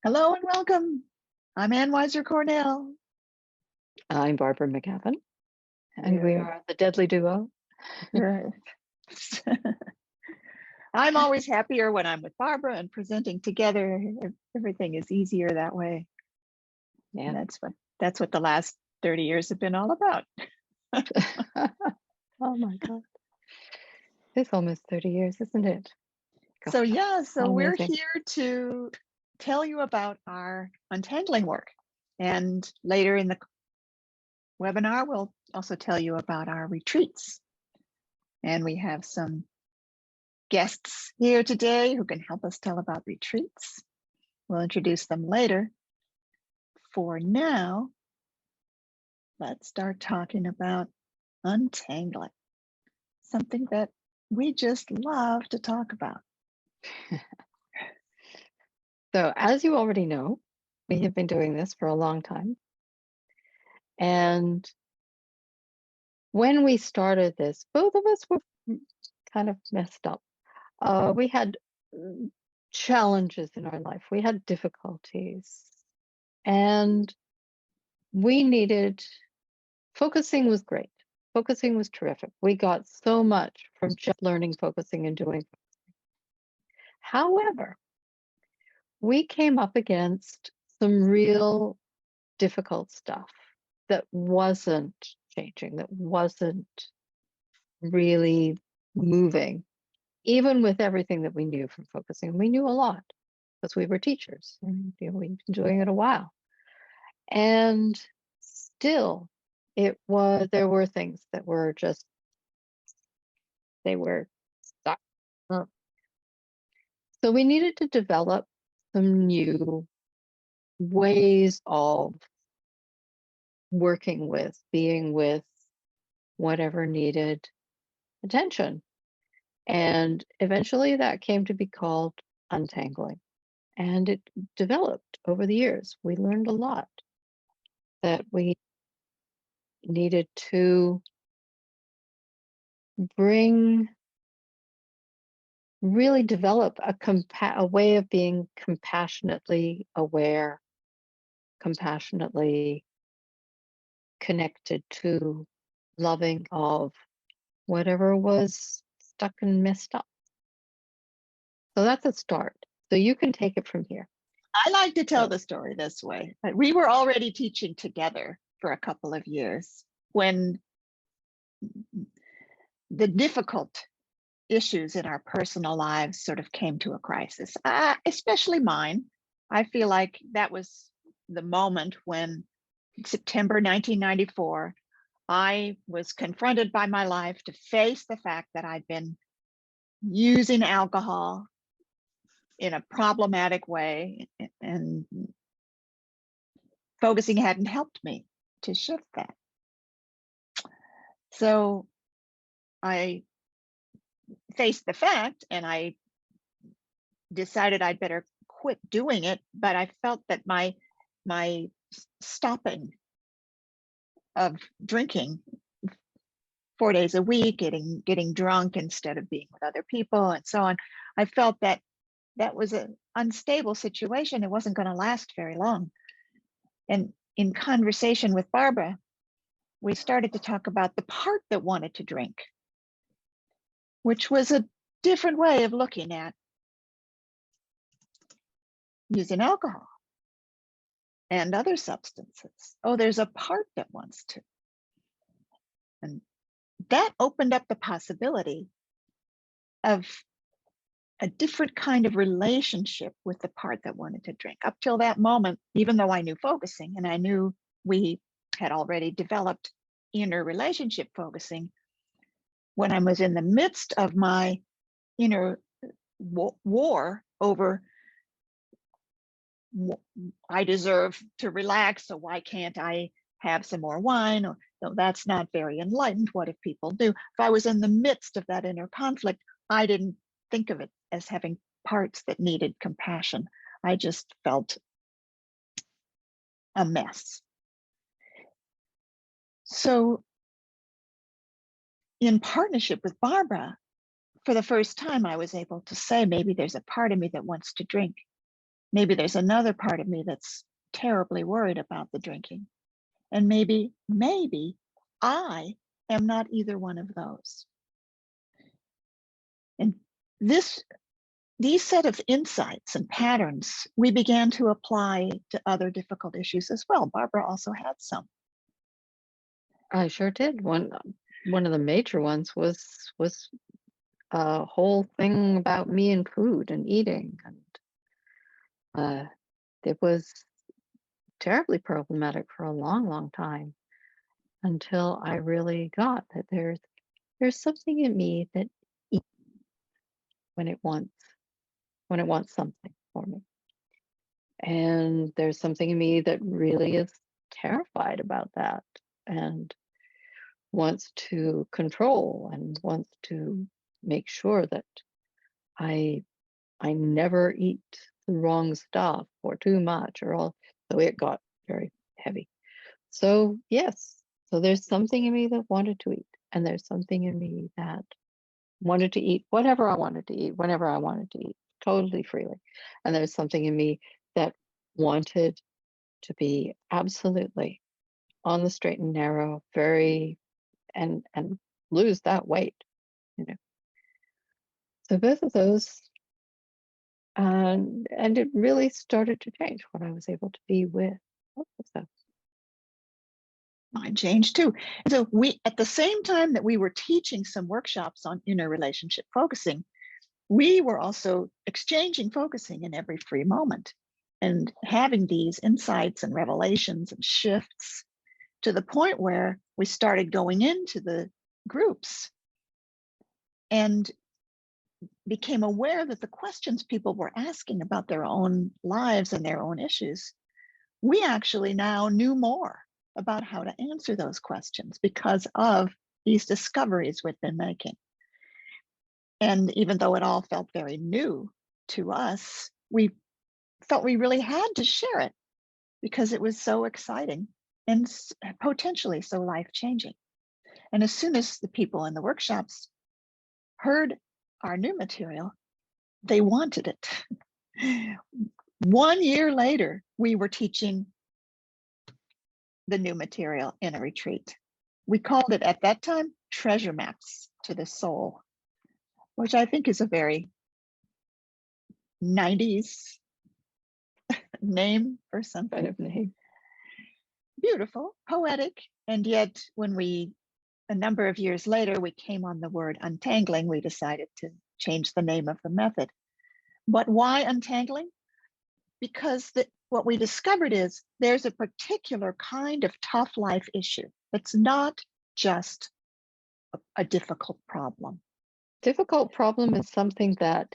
Hello and welcome. I'm Ann Weiser Cornell. I'm Barbara McGavin, and we are the Deadly Duo. Right. I'm always happier when I'm with Barbara and presenting together. Everything is easier that way. Yeah. That's what the last 30 years have been all about. Oh my God. It's almost 30 years, isn't it? So we're amazing. here to tell you about our untangling work. And later in the webinar, we'll also tell you about our retreats. And we have some guests here today who can help us tell about retreats. We'll introduce them later. For now, let's start talking about untangling, something that we just love to talk about. So, as you already know, we have been doing this for a long time. And when we started this, both of us were kind of messed up. We had challenges in our life, we had difficulties, and we needed focusing was great. Focusing was terrific. We got so much from just learning focusing and doing focusing. However, we came up against some real difficult stuff that wasn't changing, that wasn't really moving, even with everything that we knew from focusing. We knew a lot because we were teachers and we'd been doing it a while. And still, there were things that were just, they were stuck. So we needed to develop some new ways of working with, being with whatever needed attention. And eventually that came to be called untangling. And it developed over the years. We learned a lot that we needed to really develop a way of being compassionately aware, compassionately connected to, loving of whatever was stuck and messed up. So that's a start. So you can take it from here. I like to tell the story this way. We were already teaching together for a couple of years when the difficult issues in our personal lives sort of came to a crisis, especially mine. I feel like that was the moment when September 1994, I was confronted by my life to face the fact that I'd been using alcohol in a problematic way, and focusing hadn't helped me to shift that. So I faced the fact and I decided I'd better quit doing it, but I felt that my stopping of drinking 4 days a week, getting drunk instead of being with other people and so on, I felt that was an unstable situation. It wasn't going to last very long. And in conversation with Barbara, we started to talk about the part that wanted to drink, which was a different way of looking at using alcohol and other substances. Oh, there's a part that wants to. And that opened up the possibility of a different kind of relationship with the part that wanted to drink. Up till that moment, even though I knew focusing and I knew we had already developed inner relationship focusing, when I was in the midst of my inner war over, I deserve to relax, so why can't I have some more wine? Or, no, that's not very enlightened. What if people do? If I was in the midst of that inner conflict, I didn't think of it as having parts that needed compassion. I just felt a mess. So in partnership with Barbara, for the first time, I was able to say, maybe there's a part of me that wants to drink. Maybe there's another part of me that's terribly worried about the drinking. And maybe I am not either one of those. And these set of insights and patterns we began to apply to other difficult issues as well. Barbara also had some. I sure did. One of the major ones was a whole thing about me and food and eating, and it was terribly problematic for a long, long time until I really got that there's something in me that eats when it wants something for me. And there's something in me that really is terrified about that and wants to control and wants to make sure that I I never eat the wrong stuff or too much or all. So it got very heavy. So yes, so there's something in me that wanted to eat, and there's something in me that wanted to eat whatever I wanted to eat, whenever I wanted to eat, totally freely. And there's something in me that wanted to be absolutely on the straight and narrow, very and lose that weight, you know. So both of those, and it really started to change when I was able to be with both of those. Mine changed too. So we, at the same time that we were teaching some workshops on inner relationship focusing, we were also exchanging focusing in every free moment and having these insights and revelations and shifts to the point where we started going into the groups and became aware that the questions people were asking about their own lives and their own issues, we actually now knew more about how to answer those questions because of these discoveries we've been making. And even though it all felt very new to us, we felt we really had to share it because it was so exciting and potentially so life-changing. And as soon as the people in the workshops heard our new material, they wanted it. 1 year later, we were teaching the new material in a retreat. We called it at that time Treasure Maps to the Soul, which I think is a very 90s name for something. Kind of name. Beautiful, poetic, and yet when a number of years later, we came on the word untangling, we decided to change the name of the method. But why untangling? Because what we discovered is there's a particular kind of tough life issue. It's not just a difficult problem. Difficult problem is something that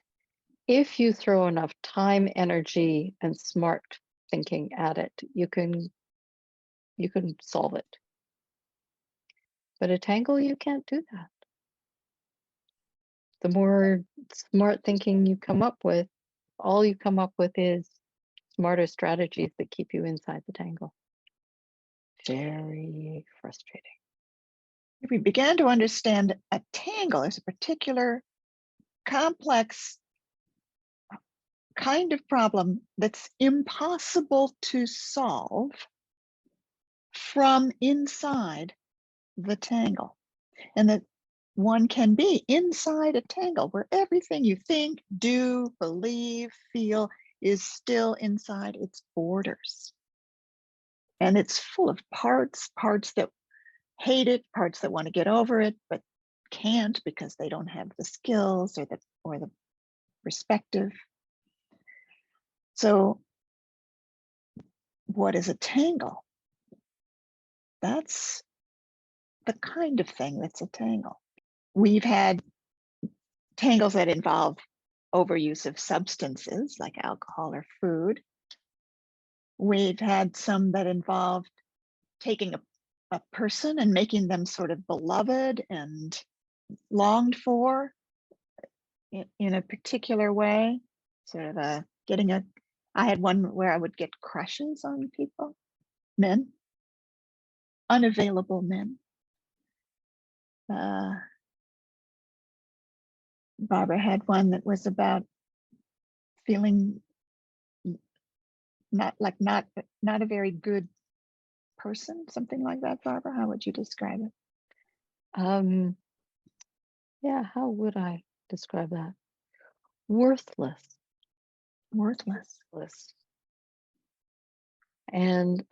if you throw enough time, energy, and smart thinking at it, you can solve it. But a tangle, you can't do that. The more smart thinking you come up with, all you come up with is smarter strategies that keep you inside the tangle. Very frustrating. We began to understand a tangle is a particular complex kind of problem that's impossible to solve from inside the tangle. And that one can be inside a tangle where everything you think, do, believe, feel is still inside its borders. And it's full of parts that hate it, parts that want to get over it, but can't because they don't have the skills or the perspective. So what is a tangle? That's the kind of thing that's a tangle. We've had tangles that involve overuse of substances like alcohol or food. We've had some that involved taking a person and making them sort of beloved and longed for in a particular way, sort of I had one where I would get crushes on people, men, unavailable men. Barbara had one that was about feeling not a very good person, something like that, Barbara? How would you describe it? Um, yeah, how would I describe that? Worthless. Worthless. Worthless. And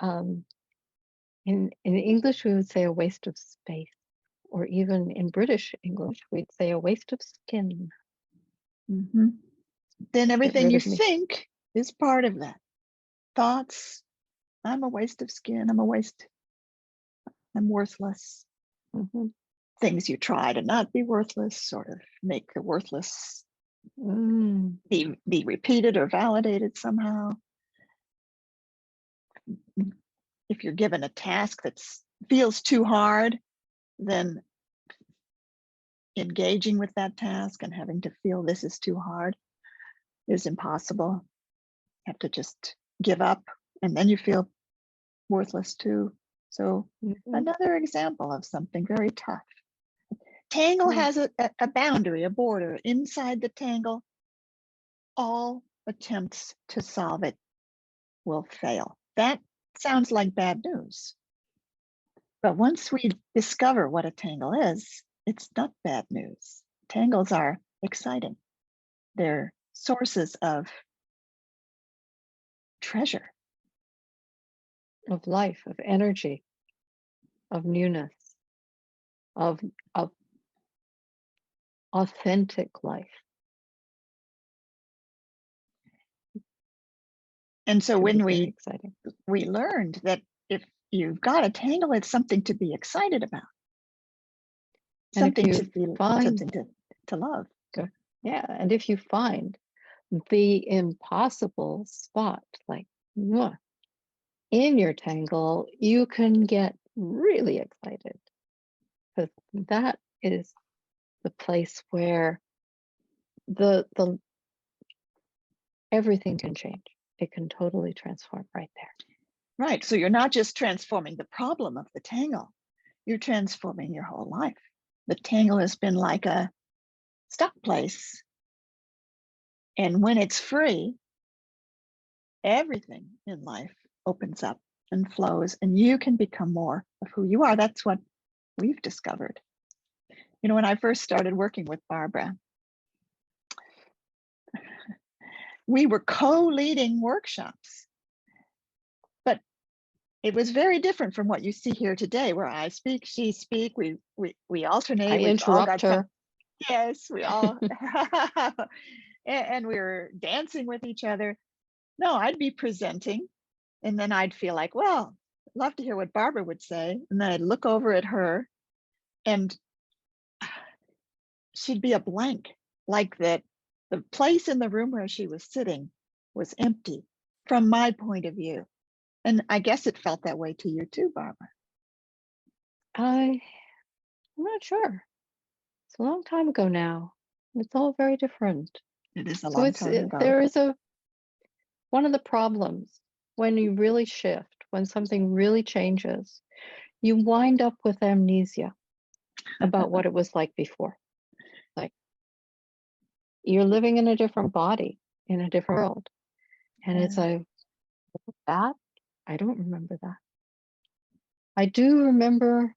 in English, we would say a waste of space, or even in British English, we'd say a waste of skin. Hmm. Then Get everything rid you of me. think is part of that. Thoughts, I'm a waste of skin, I'm worthless. Hmm. Things you try to not be worthless, sort of make the worthless be repeated or validated somehow. If you're given a task that feels too hard, then engaging with that task and having to feel this is too hard is impossible. You have to just give up, and then you feel worthless too. So another example of something very tough. Tangle has a boundary, a border. Inside the tangle, all attempts to solve it will fail. That sounds like bad news. But once we discover what a tangle is, it's not bad news. Tangles are exciting. They're sources of treasure. Of life, of energy, of newness, of authentic life. And so when we exciting. we learned that if you've got a tangle, it's something to be excited about. And something if to you feel, find, something to love. yeah, and if you find the impossible spot, like in your tangle, you can get really excited, because that is the place where the everything can change. It can totally transform right there. Right. So you're not just transforming the problem of the tangle, you're transforming your whole life. The tangle has been like a stuck place. And when it's free, everything in life opens up and flows, and you can become more of who you are. That's what we've discovered. You know, when I first started working with Barbara, we were co-leading workshops, but it was very different from what you see here today, where I speak, she speak, we alternate. I We've all got interrupt her. Yes, we all and we were dancing with each other. No, I'd be presenting, and then I'd feel like, well, I'd love to hear what Barbara would say, and then I'd look over at her, and she'd be a blank, like that the place in the room where she was sitting was empty from my point of view. And I guess it felt that way to you too, Barbara. I'm not sure. It's a long time ago now. It's all very different. It is a So long time ago. there is one of the problems when you really shift, when something really changes, you wind up with amnesia about what it was like before. Like you're living in a different body, in a different world. And it's like, that? I don't remember that. I do remember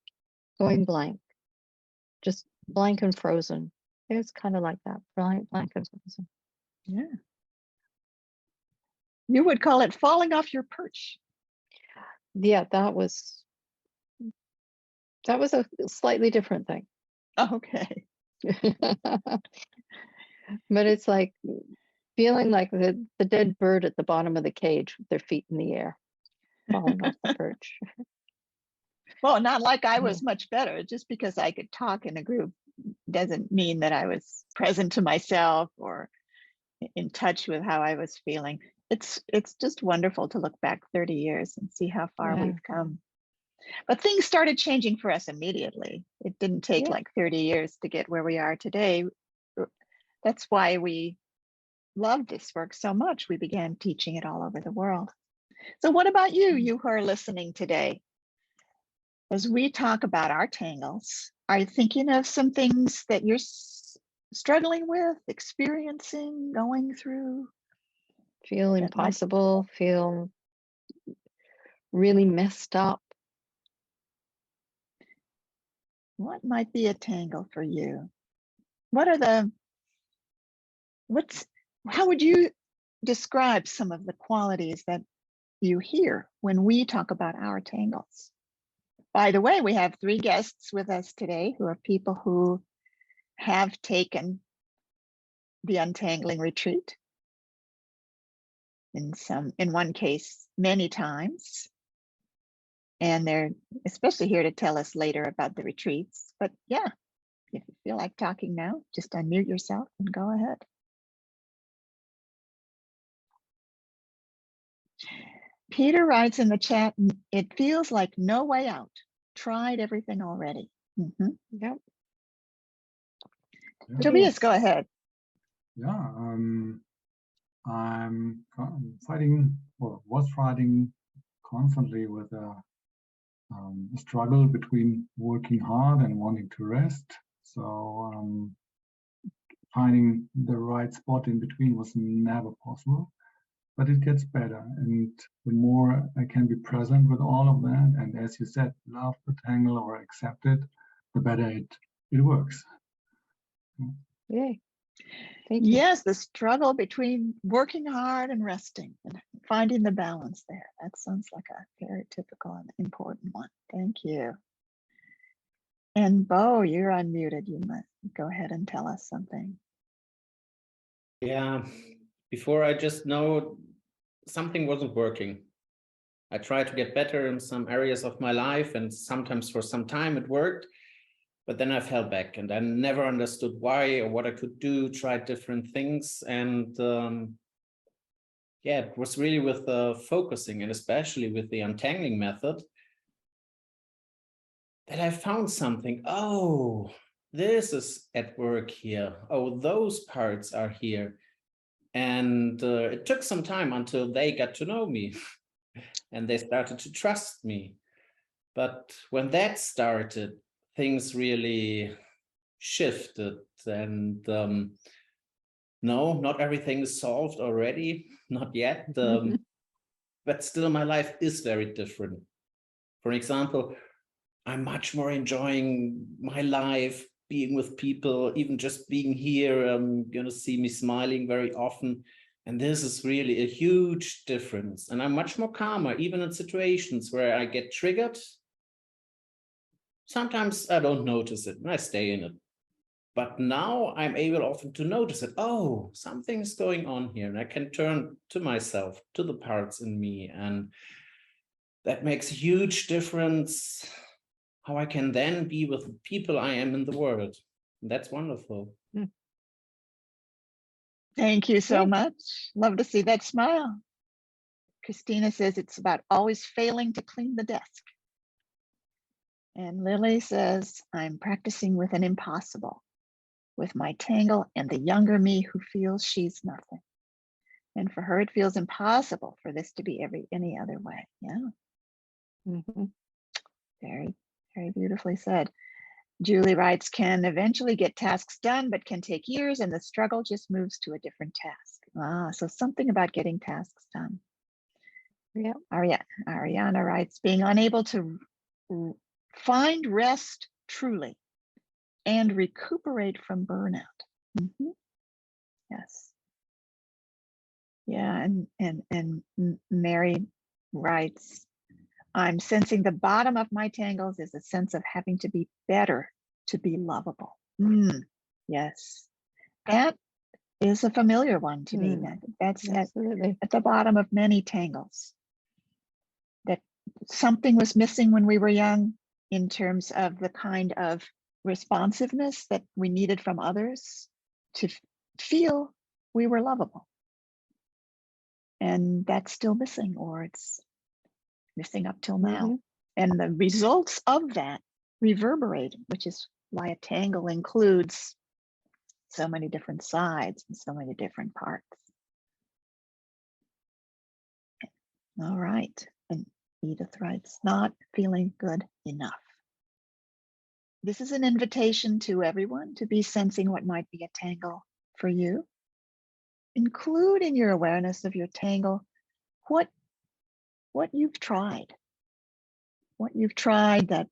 going blank, just blank and frozen. It's kind of like that, blank and frozen. Yeah. You would call it falling off your perch. Yeah, that was a slightly different thing. Okay. But it's like feeling like the dead bird at the bottom of the cage with their feet in the air, falling off the perch. Well, not like I was Yeah. much better. Just because I could talk in a group doesn't mean that I was present to myself or in touch with how I was feeling. It's just wonderful to look back 30 years and see how far Yeah. we've come. But things started changing for us immediately. It didn't take Yeah. like 30 years to get where we are today. That's why we love this work so much. We began teaching it all over the world. So what about you who are listening today? As we talk about our tangles, are you thinking of some things that you're struggling with, experiencing, going through? Feel that might, impossible, feel really messed up. what might be a tangle for you? What are the, what's, how would you describe some of the qualities that you hear when we talk about our tangles? By the way, we have 3 guests with us today who are people who have taken the Untangling Retreat. In one case, many times. And they're especially here to tell us later about the retreats. But yeah, if you feel like talking now, just unmute yourself and go ahead. Peter writes in the chat, it feels like no way out. Tried everything already. Yep. Yeah. Tobias, go ahead. Yeah, I'm fighting, or was fighting constantly with a struggle between working hard and wanting to rest. So finding the right spot in between was never possible, but it gets better. And the more I can be present with all of that, and as you said, love the tangle or accept it, the better it works. Yay. Thank you. Yes, the struggle between working hard and resting and finding the balance there. That sounds like a very typical and important one. Thank you. And Bo, you're unmuted. You might go ahead and tell us something. Yeah, before I just know something wasn't working. I tried to get better in some areas of my life, and sometimes for some time it worked, but then I fell back and I never understood why or what I could do, tried different things. And yeah, it was really with focusing, and especially with the untangling method, that I found something. Oh, this is at work here. Oh, those parts are here. And it took some time until they got to know me and they started to trust me. But when that started, things really shifted. And no, not everything is solved already, not yet. But still, my life is very different. For example, I'm much more enjoying my life, being with people, even just being here. Going to see me smiling very often. And this is really a huge difference. And I'm much more calmer, even in situations where I get triggered. Sometimes I don't notice it and I stay in it. But now I'm able often to notice it. Oh, something's going on here. And I can turn to myself, to the parts in me. And that makes a huge difference how I can then be with the people I am in the world. And that's wonderful. Thank you so Great. much. Love to see that smile. Christina says it's about always failing to clean the desk. And Lily says, I'm practicing with an impossible, with my tangle and the younger me who feels she's nothing. And for her, it feels impossible for this to be any other way. Yeah. Very, very beautifully said. Julie writes, can eventually get tasks done, but can take years, and the struggle just moves to a different task. So something about getting tasks done. Yeah. Ariana writes, being unable to find rest truly and recuperate from burnout. Yes. Yeah, and Mary writes, I'm sensing the bottom of my tangles is a sense of having to be better to be lovable. Yes, that is a familiar one to me. That's at the bottom of many tangles. That something was missing when we were young in terms of the kind of responsiveness that we needed from others to feel we were lovable. And that's still missing, or it's missing up till now. And the results of that reverberate, which is why a tangle includes so many different sides and so many different parts. All right. And Edith writes, not feeling good enough. This is an invitation to everyone to be sensing what might be a tangle for you. include in your awareness of your tangle what you've tried. What you've tried that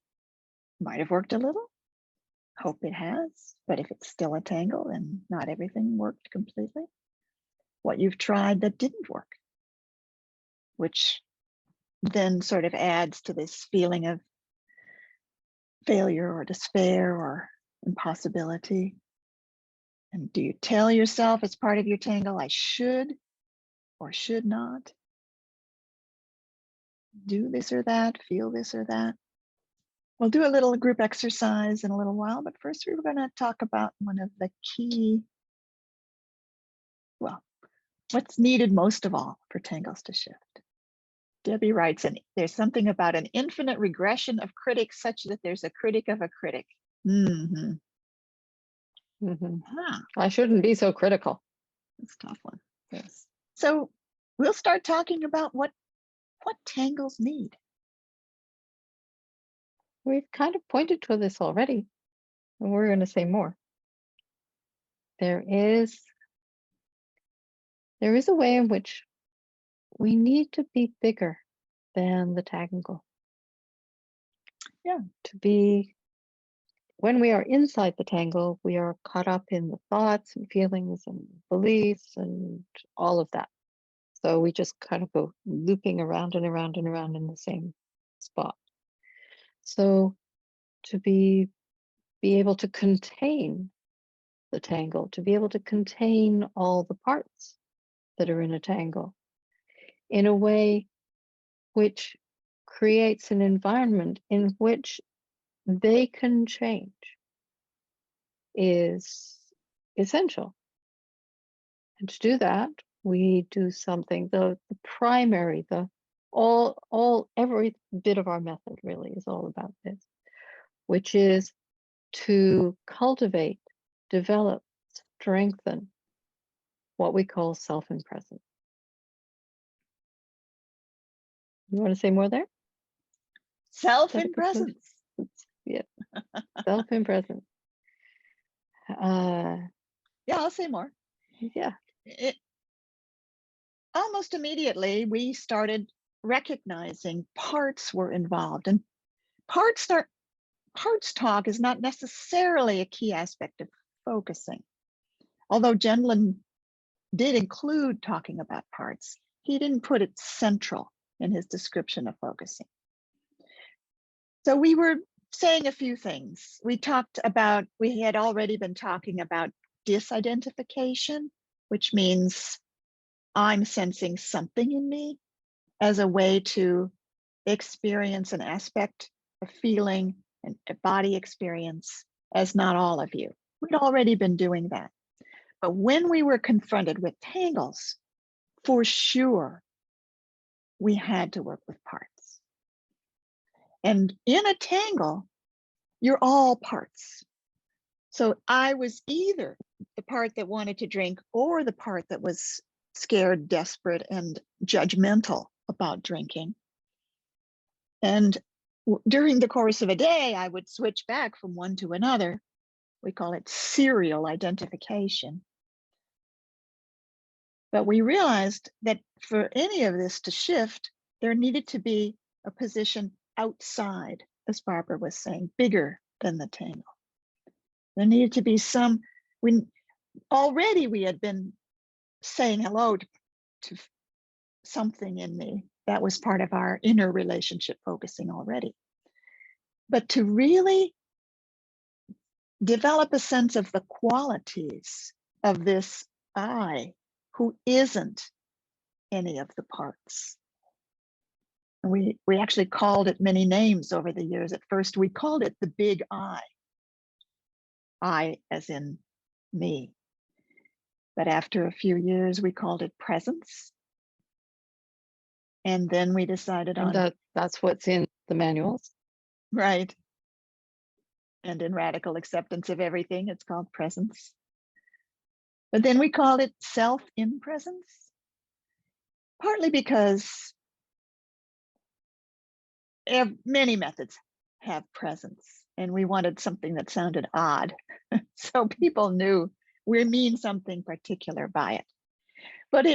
might have worked a little. Hope it has, but if it's still a tangle and not everything worked completely. What you've tried that didn't work, which then sort of adds to this feeling of failure or despair or impossibility. And do you tell yourself as part of your tangle, I should or should not do this or that, feel this or that? We'll do a little group exercise in a little while, but first we were going to talk about one of the key, well, what's needed most of all for tangles to shift. Debbie writes, and there's something about an infinite regression of critics such that there's a critic of a critic. Mm-hmm. Mm-hmm. Huh. I shouldn't be so critical. That's a tough one. Yes. So we'll start talking about what tangles need. We've kind of pointed to this already, and we're going to say more. There is a way in which we need to be bigger than the tangle. Yeah. To be, when we are inside the tangle, we are caught up in the thoughts and feelings and beliefs and all of that. So we just kind of go looping around and around and around in the same spot. So to be able to contain the tangle, to be able to contain all the parts that are in a tangle in a way which creates an environment in which they can change is essential. And to do that, we do something, the primary, every bit of our method really is all about this, which is to cultivate, develop, strengthen what we call self-impresence. You want to say more there? Self-impresence. Yeah, self-impresence. Yeah, I'll say more. Yeah. Almost immediately, we started recognizing parts were involved, and parts talk is not necessarily a key aspect of focusing. Although Gendlin did include talking about parts, he didn't put it central in his description of focusing. So we were saying a few things. We had already been talking about disidentification, which means I'm sensing something in me as a way to experience an aspect, a feeling, and a body experience as not all of you. We'd already been doing that. But when we were confronted with tangles, for sure, we had to work with parts. And in a tangle, you're all parts. So I was either the part that wanted to drink or the part that was scared, desperate, and judgmental about drinking. And during the course of a day, I would switch back from one to another. We call it serial identification. But we realized that for any of this to shift, there needed to be a position outside, as Barbara was saying, bigger than the tangle. There needed to be we had been saying hello to something in me. That was part of our inner relationship focusing already. But to really develop a sense of the qualities of this I who isn't any of the parts. And we actually called it many names over the years. At first, we called it the big I as in me. But after a few years, we called it presence. And then we decided on that's what's in the manuals. Right. And in radical acceptance of everything, it's called presence. But then we called it self-impresence, partly because many methods have presence, and we wanted something that sounded odd. So people knew we mean something particular by it. But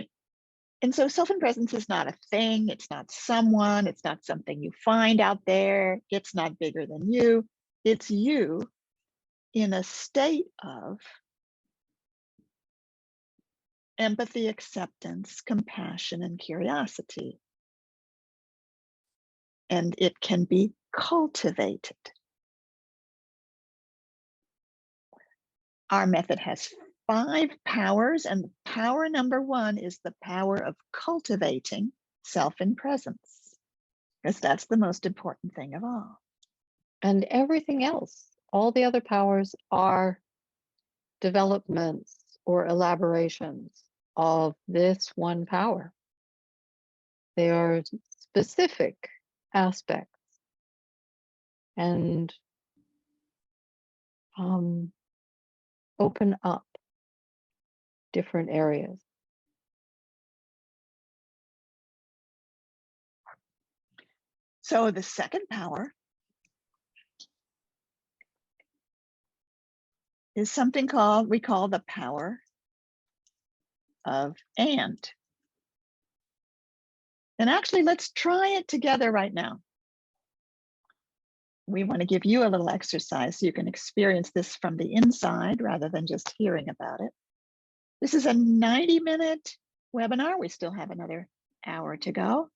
and so self-in-presence is not a thing, it's not someone, it's not something you find out there, it's not bigger than you. It's you in a state of empathy, acceptance, compassion, and curiosity. And it can be cultivated. Our method has 5 powers, and power number 1 is the power of cultivating self-in-presence, because that's the most important thing of all. And everything else, all the other powers are developments or elaborations of this one power. They are specific aspects and open up different areas. So the second power is something we call the power of and. And actually, let's try it together right now. We want to give you a little exercise so you can experience this from the inside rather than just hearing about it. This is a 90-minute webinar. We still have another hour to go.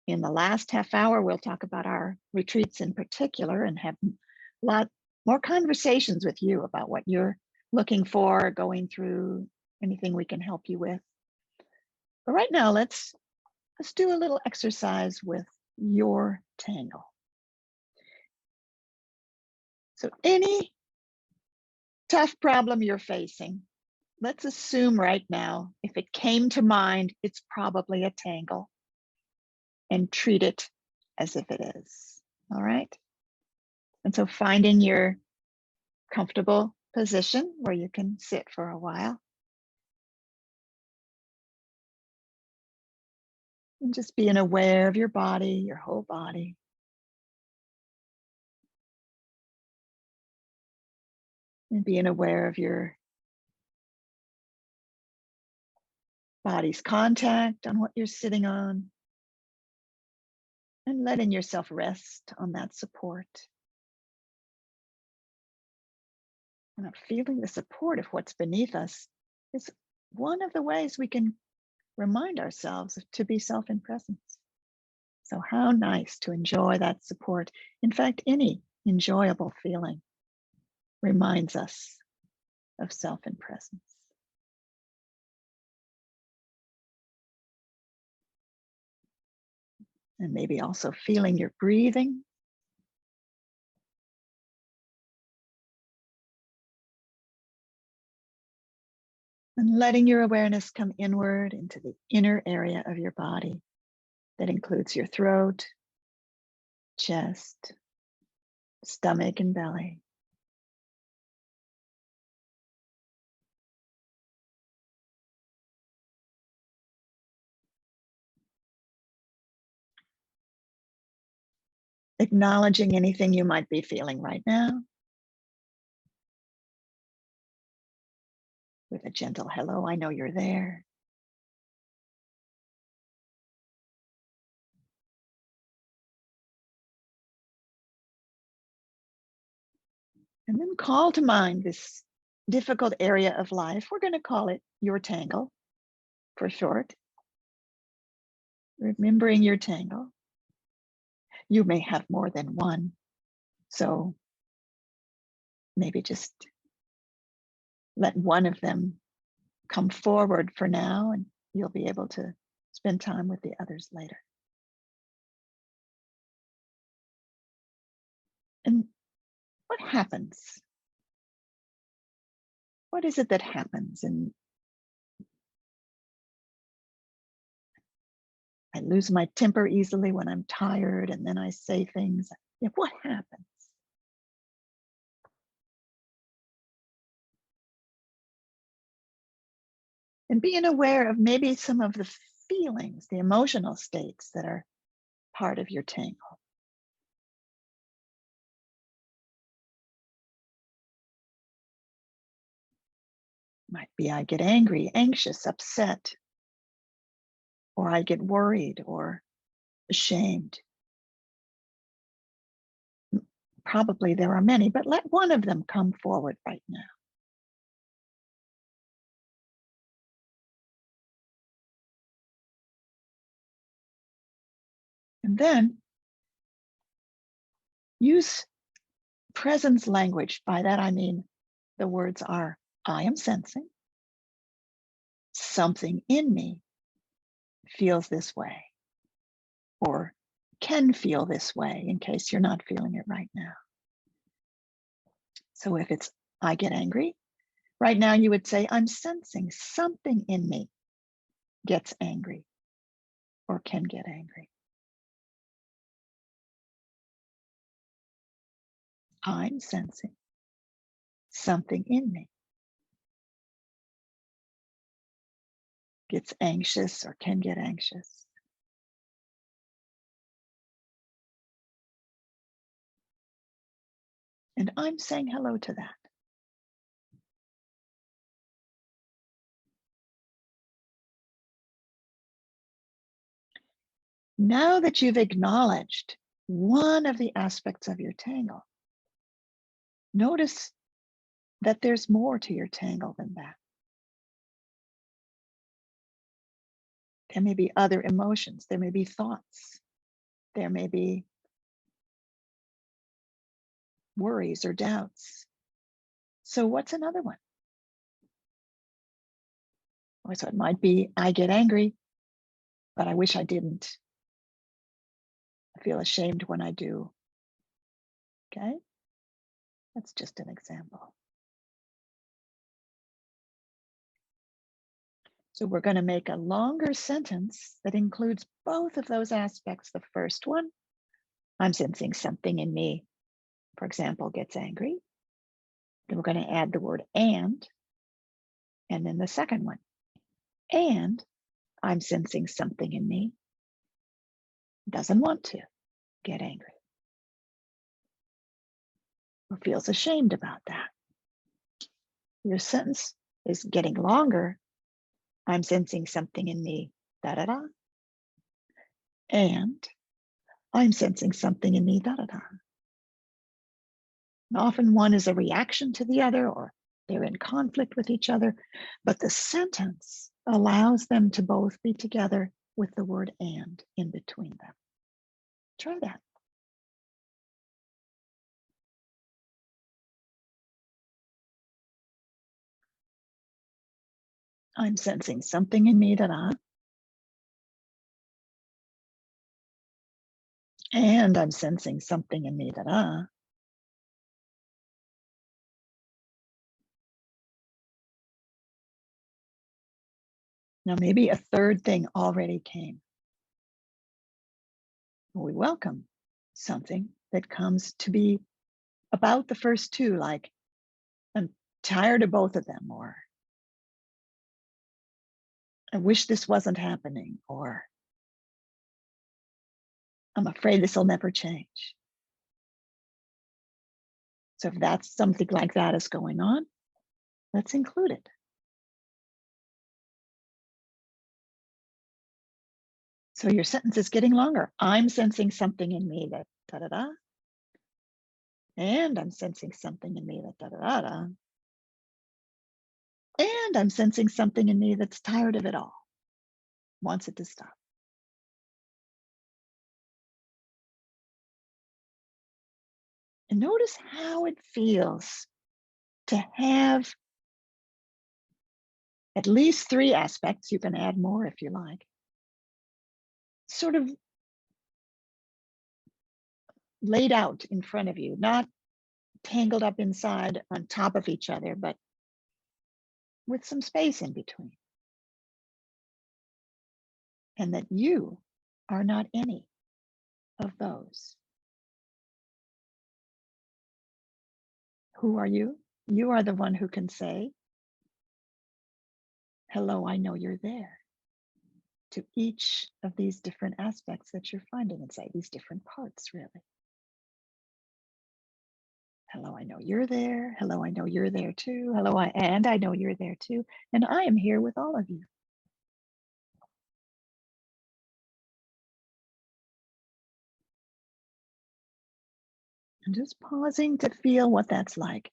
In the last half hour, we'll talk about our retreats in particular and have a lot more conversations with you about what you're looking for, going through, anything we can help you with. But right now, let's do a little exercise with your tangle. So any tough problem you're facing, let's assume right now, if it came to mind, it's probably a tangle, and treat it as if it is, all right? And so finding your comfortable position where you can sit for a while. And just being aware of your body, your whole body. And being aware of your body's contact on what you're sitting on. And letting yourself rest on that support. And feeling the support of what's beneath us is one of the ways we can remind ourselves to be self-in-presence. So how nice to enjoy that support. In fact, any enjoyable feeling reminds us of self-in-presence. And maybe also feeling your breathing. And letting your awareness come inward into the inner area of your body. That includes your throat, chest, stomach, and belly. Acknowledging anything you might be feeling right now with a gentle hello, I know you're there. And then call to mind this difficult area of life. We're going to call it your tangle for short. Remembering your tangle. You may have more than one, so maybe just let one of them come forward for now, and you'll be able to spend time with the others later. And what happens? What is it that happens? And I lose my temper easily when I'm tired, and then I say things. What happens? And being aware of maybe some of the feelings, the emotional states that are part of your tangle. Might be I get angry, anxious, upset, or I get worried or ashamed. Probably there are many, but let one of them come forward right now. And then use presence language. By that I mean the words are, I am sensing something in me feels this way, or can feel this way in case you're not feeling it right now. So if it's, I get angry, right now you would say, I'm sensing something in me gets angry or can get angry. I'm sensing something in me gets anxious or can get anxious. And I'm saying hello to that. Now that you've acknowledged one of the aspects of your tangle, notice that there's more to your tangle than that. There may be other emotions, there may be thoughts, there may be worries or doubts. So what's another one? Or so it might be, I get angry, but I wish I didn't. I feel ashamed when I do. Okay? That's just an example. So we're going to make a longer sentence that includes both of those aspects. The first one, I'm sensing something in me, for example, gets angry. Then we're going to add the word and then the second one, and I'm sensing something in me doesn't want to get angry or feels ashamed about that. Your sentence is getting longer. I'm sensing something in me, da da da. And I'm sensing something in me, da da da. And often one is a reaction to the other, or they're in conflict with each other, but the sentence allows them to both be together with the word and in between them. Try that. I'm sensing something in me, da-da. And I'm sensing something in me, da-da. Now maybe a third thing already came. We welcome something that comes to be about the first two, like I'm tired of both of them, or I wish this wasn't happening, or I'm afraid this will never change. So if that's something like that is going on, let's include it. So your sentence is getting longer. I'm sensing something in me that da-da-da. And I'm sensing something in me that da-da-da-da. And I'm sensing something in me that's tired of it all, wants it to stop. And notice how it feels to have at least three aspects. You can add more if you like. Sort of laid out in front of you, not tangled up inside on top of each other, but with some space in between. And that you are not any of those. Who are you? You are the one who can say, hello, I know you're there, to each of these different aspects that you're finding inside, these different parts, really. Hello, I know you're there. Hello, I know you're there too. Hello, and I know you're there too. And I am here with all of you. And just pausing to feel what that's like,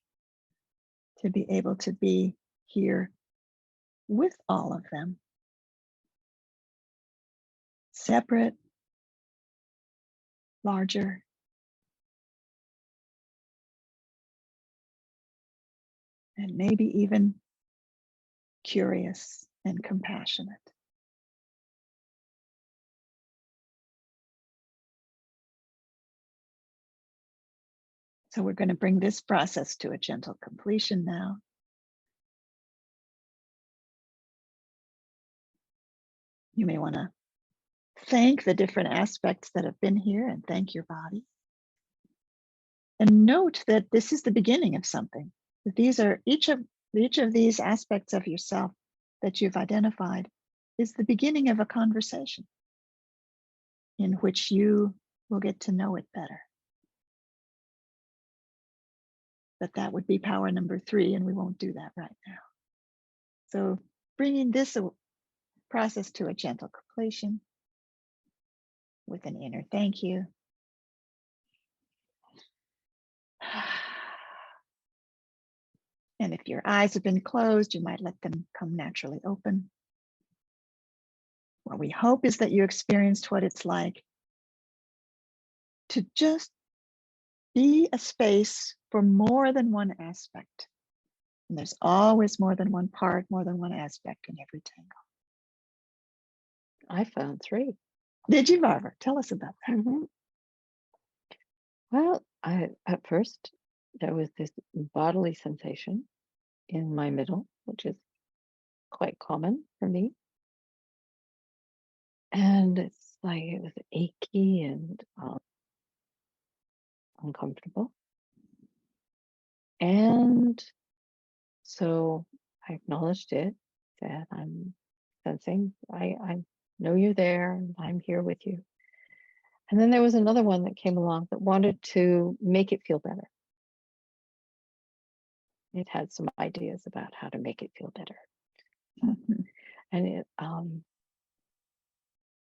to be able to be here with all of them, separate, larger, and maybe even curious and compassionate. So we're going to bring this process to a gentle completion now. You may want to thank the different aspects that have been here and thank your body. And note that this is the beginning of something. That these are each of these aspects of yourself that you've identified is the beginning of a conversation in which you will get to know it better. But that would be power number 3, and we won't do that right now. So bringing this process to a gentle completion with an inner thank you. And if your eyes have been closed, you might let them come naturally open. What we hope is that you experienced what it's like to just be a space for more than one aspect. And there's always more than one part, more than one aspect in every tangle. I found 3. Did you, Barbara? Tell us about that. Mm-hmm. Well, at first there was this bodily sensation in my middle, which is quite common for me. And it's like it was achy and uncomfortable. And so I acknowledged it, that I'm sensing, I know you're there and I'm here with you. And then there was another one that came along that wanted to make it feel better. It had some ideas about how to make it feel better. Mhm. And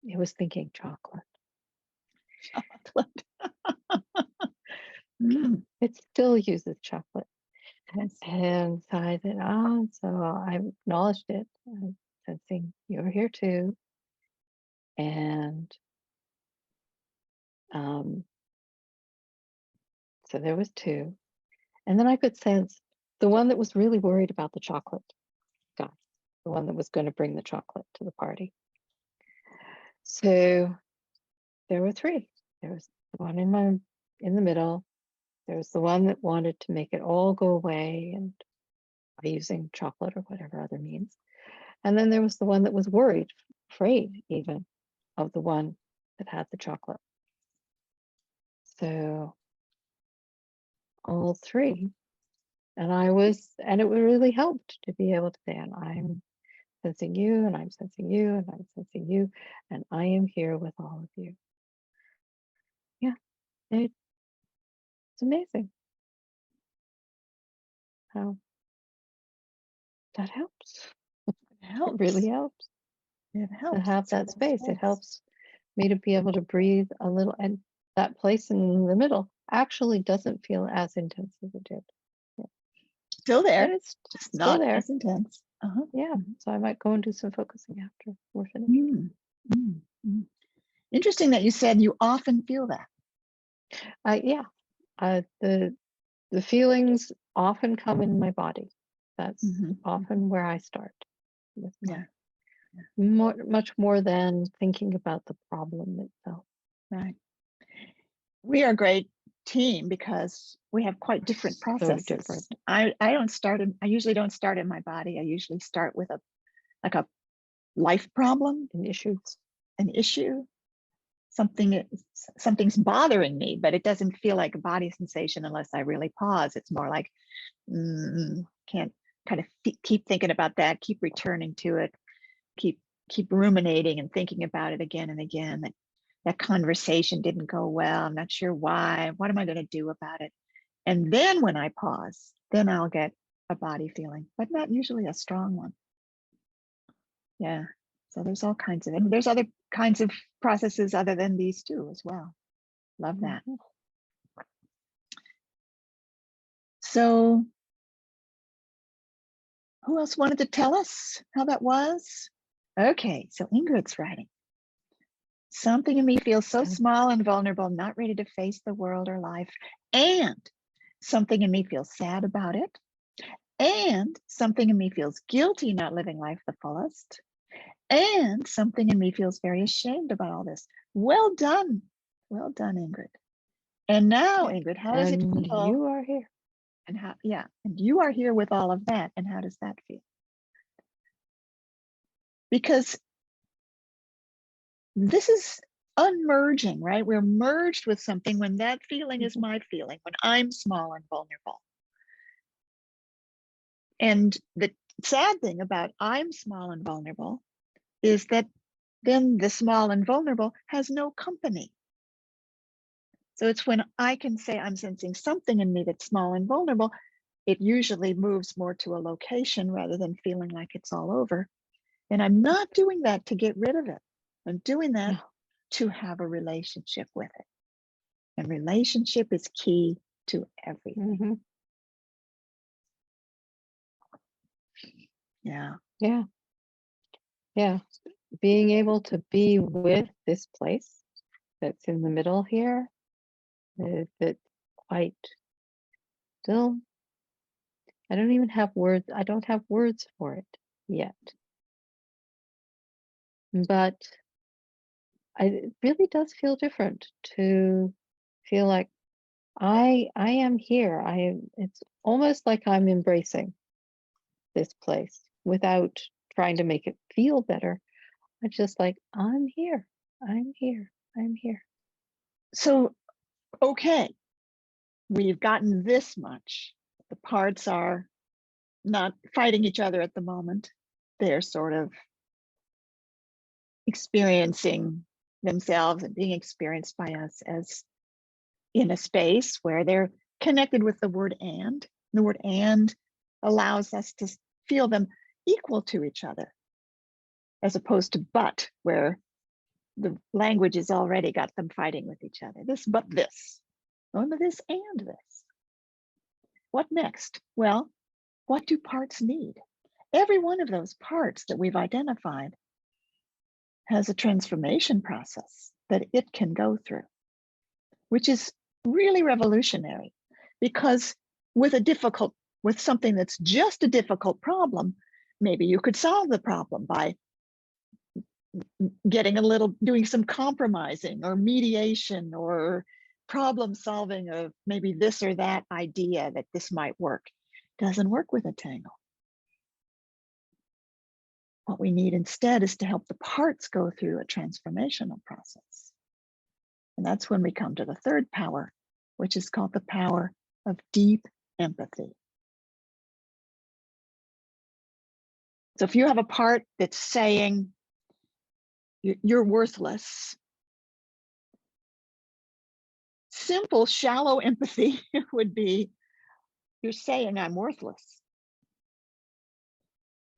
it was thinking chocolate. Chocolate. Mm, It still uses chocolate. yes. And so I said, so I acknowledged it. I'm sensing you're here too. And so there was 2. And then I could sense the one that was really worried about the chocolate guy, the one that was going to bring the chocolate to the party. So there were 3. There was the one in the middle. There was the one that wanted to make it all go away and by using chocolate or whatever other means. And then there was the one that was worried, afraid even, of the one that had the chocolate. So all 3. And it really helped to be able to say, and I'm sensing you, and I'm sensing you, and I'm sensing you, and I am here with all of you. Yeah, it's amazing how that helps. It It helps. really helps It to helps. have It's that really space. It helps me to be able to breathe a little, and that place in the middle actually doesn't feel as intense as it did. Still But there, it's just still not there. as intense. Uh-huh. Yeah. So I might go and do some focusing after we're finished. Mm, mm, mm. Interesting that you said you often feel that. The feelings often come in my body. That's Mhm. often where I start with Yeah. much more than thinking about the problem itself. Right. We are a great team because we have quite different So processes. different. I usually don't start in my body. I usually start with a life problem, An issue. an issue, something's bothering me, but it doesn't feel like a body sensation unless I really pause. It's more like can't kind of keep thinking about that, keep returning to it, keep ruminating and thinking about it again and again. That conversation didn't go well. I'm not sure why. What am I going to do about it? And then when I pause, then I'll get a body feeling, but not usually a strong one. Yeah. So there's all kinds of, and there's other kinds of processes other than these 2 as well. Love that. So who else wanted to tell us how that was? Okay, so Ingrid's writing. Something in me feels so small and vulnerable, not ready to face the world or life. And something in me feels sad about it. And something in me feels guilty not living life the fullest. And something in me feels very ashamed about all this. Well done. Well done, Ingrid. And now, Ingrid, how does it And feel? you are here. And how, yeah, and you are here with all of that. And how does that feel? Because this is unmerging, right? We're merged with something when that feeling is my feeling, when I'm small and vulnerable. And the sad thing about I'm small and vulnerable is that then the small and vulnerable has no company. So it's when I can say I'm sensing something in me that's small and vulnerable, it usually moves more to a location rather than feeling like it's all over. And I'm not doing that to get rid of it. I'm doing that No. to have a relationship with it. And relationship is key to everything. Mm-hmm. Yeah. Yeah. Yeah. Being able to be with this place that's in the middle here, that's quite still, I don't even have words. I don't have words for it yet. But it really does feel different to feel like I am here. It's almost like I'm embracing this place without trying to make it feel better. I'm just like, I'm here. I'm here. I'm here. So, okay, we've gotten this much. The parts are not fighting each other at the moment. They're sort of experiencing themselves and being experienced by us as in a space where they're connected with the word and. The word and allows us to feel them equal to each other, as opposed to but, where the language has already got them fighting with each other. This, but this. Oh, but this and this. What next? Well, what do parts need? Every one of those parts that we've identified has a transformation process that it can go through, which is really revolutionary, because with something that's just a difficult problem, maybe you could solve the problem by doing some compromising or mediation or problem solving of maybe this or that idea that this might work. Doesn't work with a tangle. What we need instead is to help the parts go through a transformational process. And that's when we come to the third power, which is called the power of deep empathy. So if you have a part that's saying you're worthless, simple, shallow empathy would be, you're saying I'm worthless.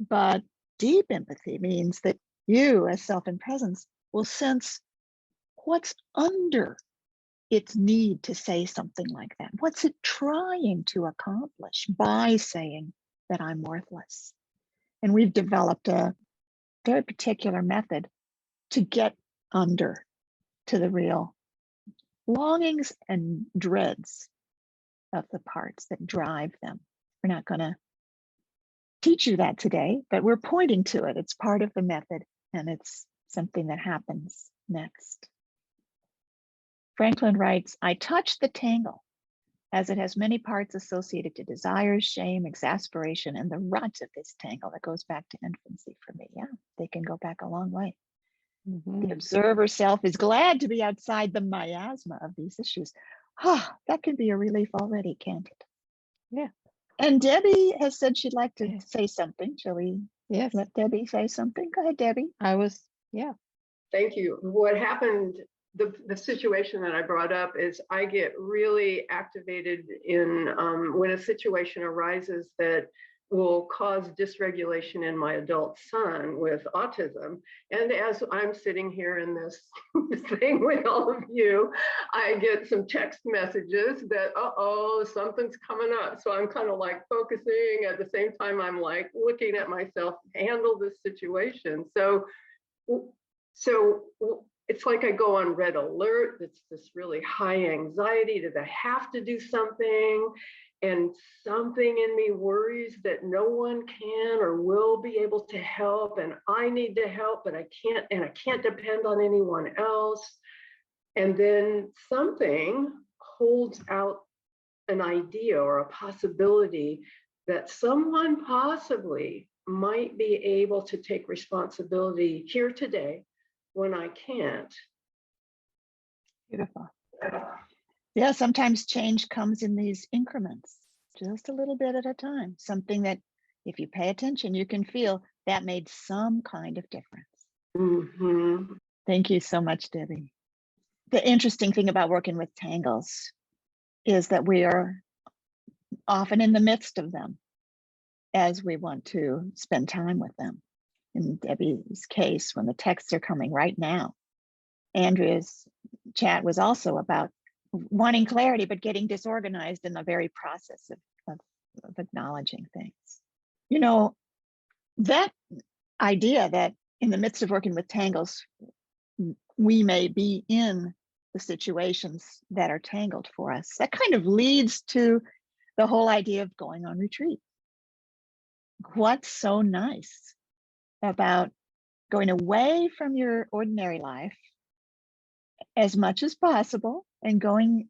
But deep empathy means that you, as self in presence, will sense what's under its need to say something like that. What's it trying to accomplish by saying that I'm worthless? And we've developed a very particular method to get under to the real longings and dreads of the parts that drive them. We're not going to teach you that today, but we're pointing to it. It's part of the method, and it's something that happens next. Franklin writes, I touch the tangle as it has many parts associated to desires, shame, exasperation, and the rut of this tangle that goes back to infancy for me. Yeah, they can go back a long way. The observer self is glad to be outside the miasma of these issues. That can be a relief already, can't it? Yeah. And Debbie has said she'd like to say something. Shall we let Debbie say something? Go ahead, Debbie. Yeah. Thank you. What happened, the situation that I brought up is I get really activated in when a situation arises that will cause dysregulation in my adult son with autism. And as I'm sitting here in this thing with all of you, I get some text messages that, uh-oh, something's coming up. So I'm kind of like focusing at the same time I'm like looking at myself handle this situation. So it's like I go on red alert. It's this really high anxiety that I have to do something. And something in me worries that no one can or will be able to help. And I need to help, but I can't depend on anyone else. And then something holds out an idea or a possibility that someone possibly might be able to take responsibility here today when I can't. Beautiful. Yeah, sometimes change comes in these increments, just a little bit at a time. Something that if you pay attention, you can feel that made some kind of difference. Mm-hmm. Thank you so much, Debbie. The interesting thing about working with tangles is that we are often in the midst of them as we want to spend time with them. In Debbie's case, when the texts are coming right now, Andrea's chat was also about wanting clarity, but getting disorganized in the very process of acknowledging things. You know, that idea that in the midst of working with tangles, we may be in the situations that are tangled for us, that kind of leads to the whole idea of going on retreat. What's so nice about going away from your ordinary life as much as possible and going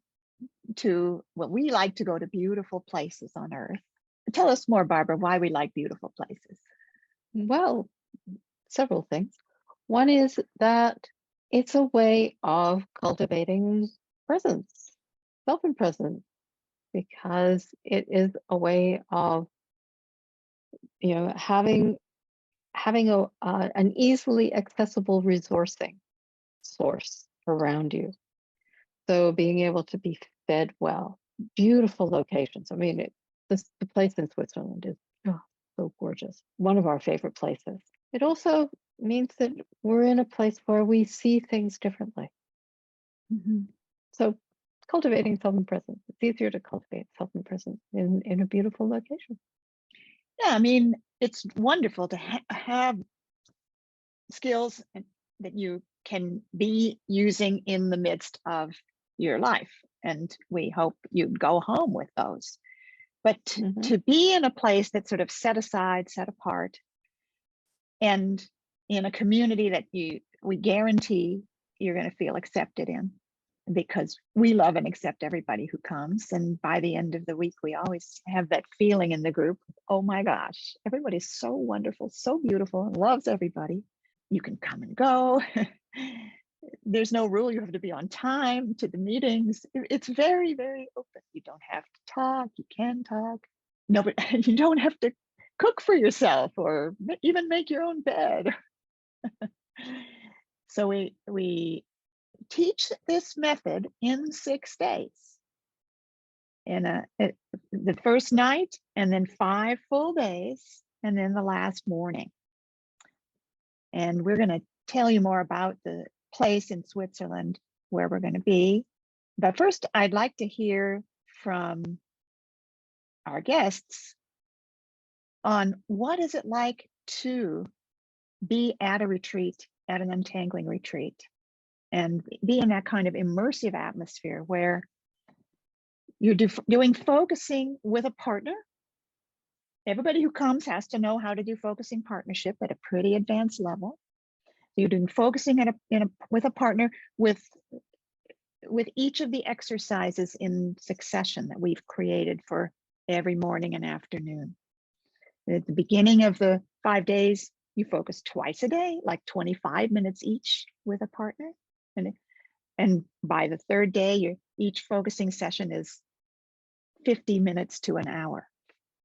to what we like to go to beautiful places on earth. Tell us more, Barbara, why we like beautiful places. Well, several things. One is that it's a way of cultivating presence, self-presence, because it is a way of, you know, having an easily accessible resourcing source around you. So being able to be fed well, beautiful locations. I mean, the place in Switzerland is so gorgeous. One of our favorite places. It also means that we're in a place where we see things differently. Mm-hmm. So cultivating self-presence. It's easier to cultivate self-presence in a beautiful location. Yeah, I mean, it's wonderful to have skills that you can be using in the midst of your life. And we hope you'd go home with those. But to be in a place that's sort of set aside, set apart, and in a community that we guarantee you're going to feel accepted in, because we love and accept everybody who comes. And by the end of the week, we always have that feeling in the group, oh my gosh, everybody's so wonderful, so beautiful, and loves everybody. You can come and go. There's no rule you have to be on time to the meetings. It's very, very open. You don't have to talk. You can talk. No, but you don't have to cook for yourself or even make your own bed. So we teach this method in 6 days. In the first night, and then 5 full days, and then the last morning. And we're going to tell you more about the place in Switzerland where we're going to be. But first, I'd like to hear from our guests on what is it like to be at a retreat, at an untangling retreat, and be in that kind of immersive atmosphere where you're doing focusing with a partner. Everybody who comes has to know how to do focusing partnership at a pretty advanced level. You're doing focusing with a partner with each of the exercises in succession that we've created for every morning and afternoon. At the beginning of the 5 days, you focus twice a day, like 25 minutes each with a partner. And by the 3rd day, each focusing session is 50 minutes to an hour.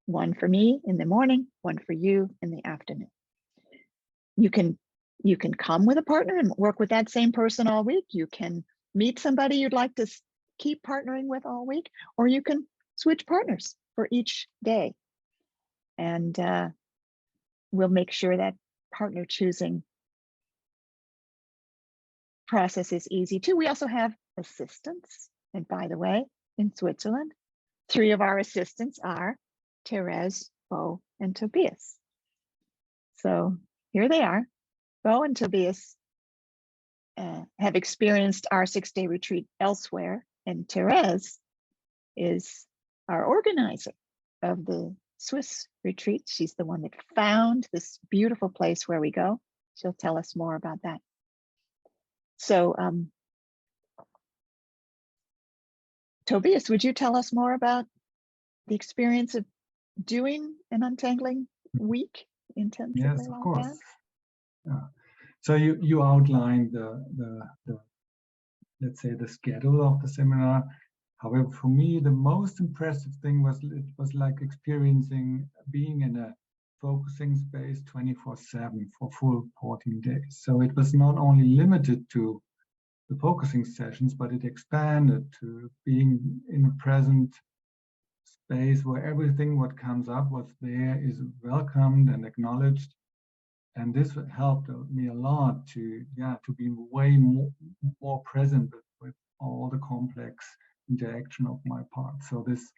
One for me in the morning, one for you in the afternoon. You can come with a partner and work with that same person all week. You can meet somebody you'd like to keep partnering with all week, or you can switch partners for each day. And we'll make sure that partner choosing process is easy too. We also have assistants. And by the way, in Switzerland, 3 of our assistants are Therese, Bo, and Tobias. So here they are. Bo and Tobias have experienced our 6-day retreat elsewhere, and Therese is our organizer of the Swiss retreat. She's the one that found this beautiful place where we go. She'll tell us more about that. So Tobias, would you tell us more about the experience of doing an Untangling week intensively? Yes, of like course. that? Yeah. So you outlined the let's say the schedule of the seminar. However, for me, the most impressive thing was it was like experiencing being in a focusing space 24/7 for full 14 days. So it was not only limited to the focusing sessions, but it expanded to being in a present space where everything what comes up, what's there, is welcomed and acknowledged. And this helped me a lot to be way more present with all the complex interaction of my part. So this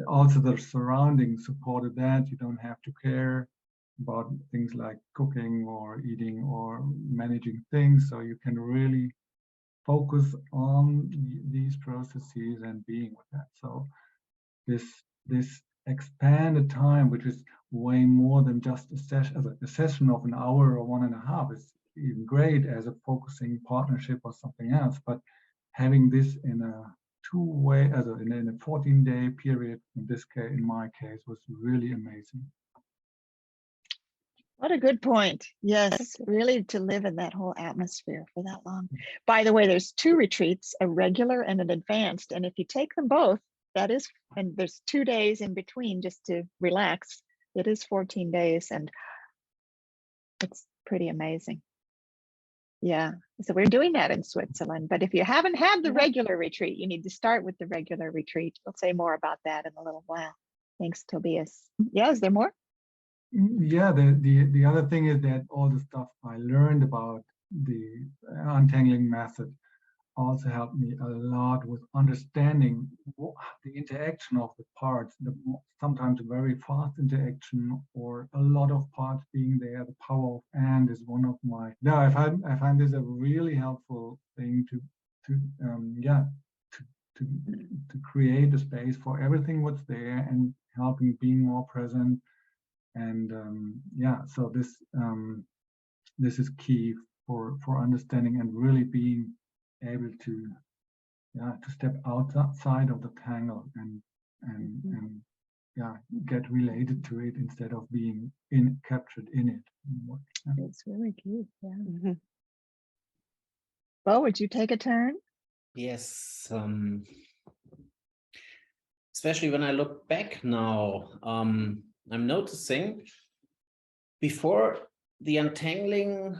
also the surroundings supported that. You don't have to care about things like cooking or eating or managing things. So you can really focus on these processes and being with that. So this expanded time, which is way more than just a session of an hour or 1.5, is even great as a focusing partnership or something else. But having this in a two-way, in a 14-day period, in this case, in my case, was really amazing. What a good point. Yes, really to live in that whole atmosphere for that long. By the way, there's 2 retreats, a regular and an advanced. And if you take them both, that is, and there's 2 days in between just to relax. It is 14 days and it's pretty amazing. Yeah, so we're doing that in Switzerland. But if you haven't had the regular retreat, you need to start with the regular retreat. We'll say more about that in a little while. Thanks, Tobias. Yeah, is there more? Yeah, the other thing is that all the stuff I learned about the untangling method also helped me a lot with understanding the interaction of the parts, sometimes very fast interaction or a lot of parts being there. The power of and is one of my, I find this a really helpful thing to create a space for everything what's there and helping being more present. And so this is key for understanding and really being able to step outside of the tangle and get related to it instead of being captured in it. It's really cute. Yeah. Bo, would you take a turn? Yes. Especially when I look back now, I'm noticing before the untangling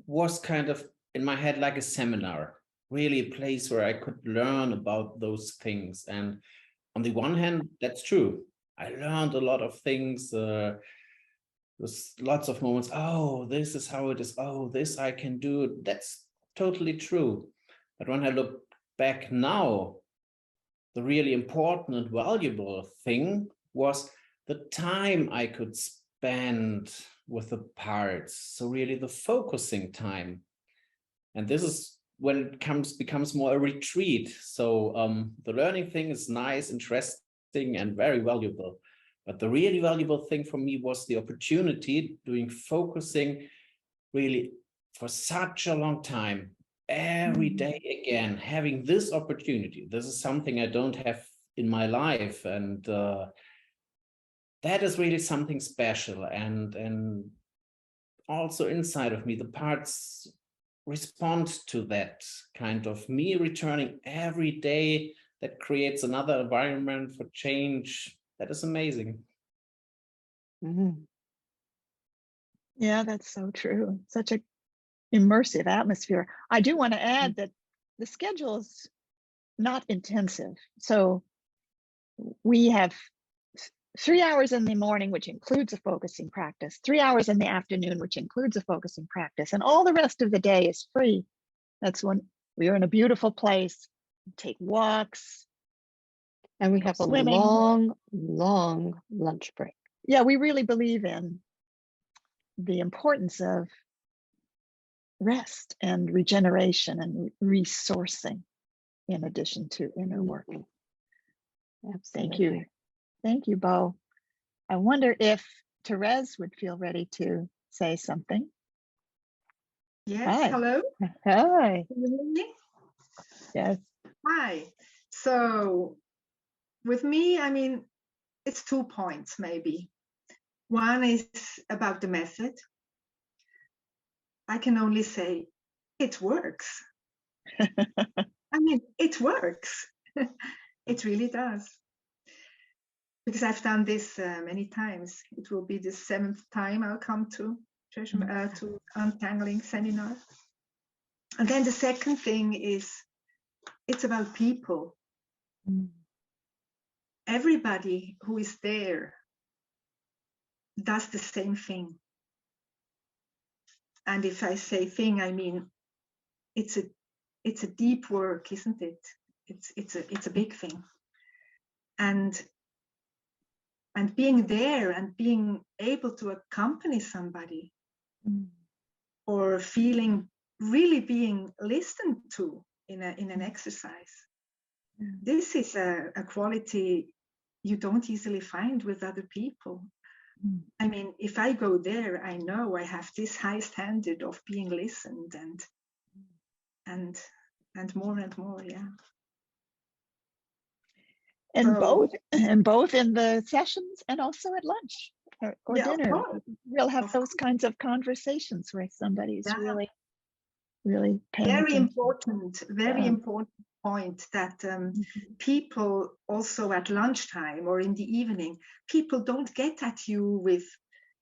was kind of in my head like a seminar, really a place where I could learn about those things. And on the one hand, that's true. I learned a lot of things. There's lots of moments. Oh, this is how it is. Oh, this I can do. That's totally true. But when I look back now, the really important and valuable thing was the time I could spend with the parts. So really the focusing time. And this is when it becomes more a retreat. So the learning thing is nice, interesting, and very valuable. But the really valuable thing for me was the opportunity doing focusing really for such a long time, every day again, having this opportunity. This is something I don't have in my life. And that is really something special. And also inside of me, the parts respond to that kind of me returning every day. That creates another environment for change. That is amazing. Yeah, that's so true. Such a immersive atmosphere. I do want to add that the schedule is not intensive. So we have 3 hours in the morning, which includes a focusing practice, 3 hours in the afternoon, which includes a focusing practice, and all the rest of the day is free. That's when we are in a beautiful place, take walks. And we go have a swimming. long lunch break. Yeah, we really believe in the importance of rest and regeneration and resourcing in addition to inner work. Thank you. Absolutely. Thank you, Bo. I wonder if Therese would feel ready to say something. Yes, Hi. hello. Hi. Can you hear me? Yes. Hi. So with me, I mean, it's 2 points maybe. One is about the method. I can only say it works. I mean, it works. It really does. Because I've done this many times. It will be the 7th time I'll come to Untangling seminar. And then the second thing is it's about people. Everybody who is there does the same thing. And if I say thing, I mean it's a deep work, isn't it? It's a big thing. And being there and being able to accompany somebody or feeling really being listened to in an exercise. This is a quality you don't easily find with other people. I mean, if I go there, I know I have this high standard of being listened and more, yeah. And So, both in the sessions and also at lunch or yeah, dinner. of course. We'll have Of those kinds of conversations where somebody's Yeah. really paying Very attention. important, very Yeah. important point that people also at lunchtime or in the evening, people don't get at you with,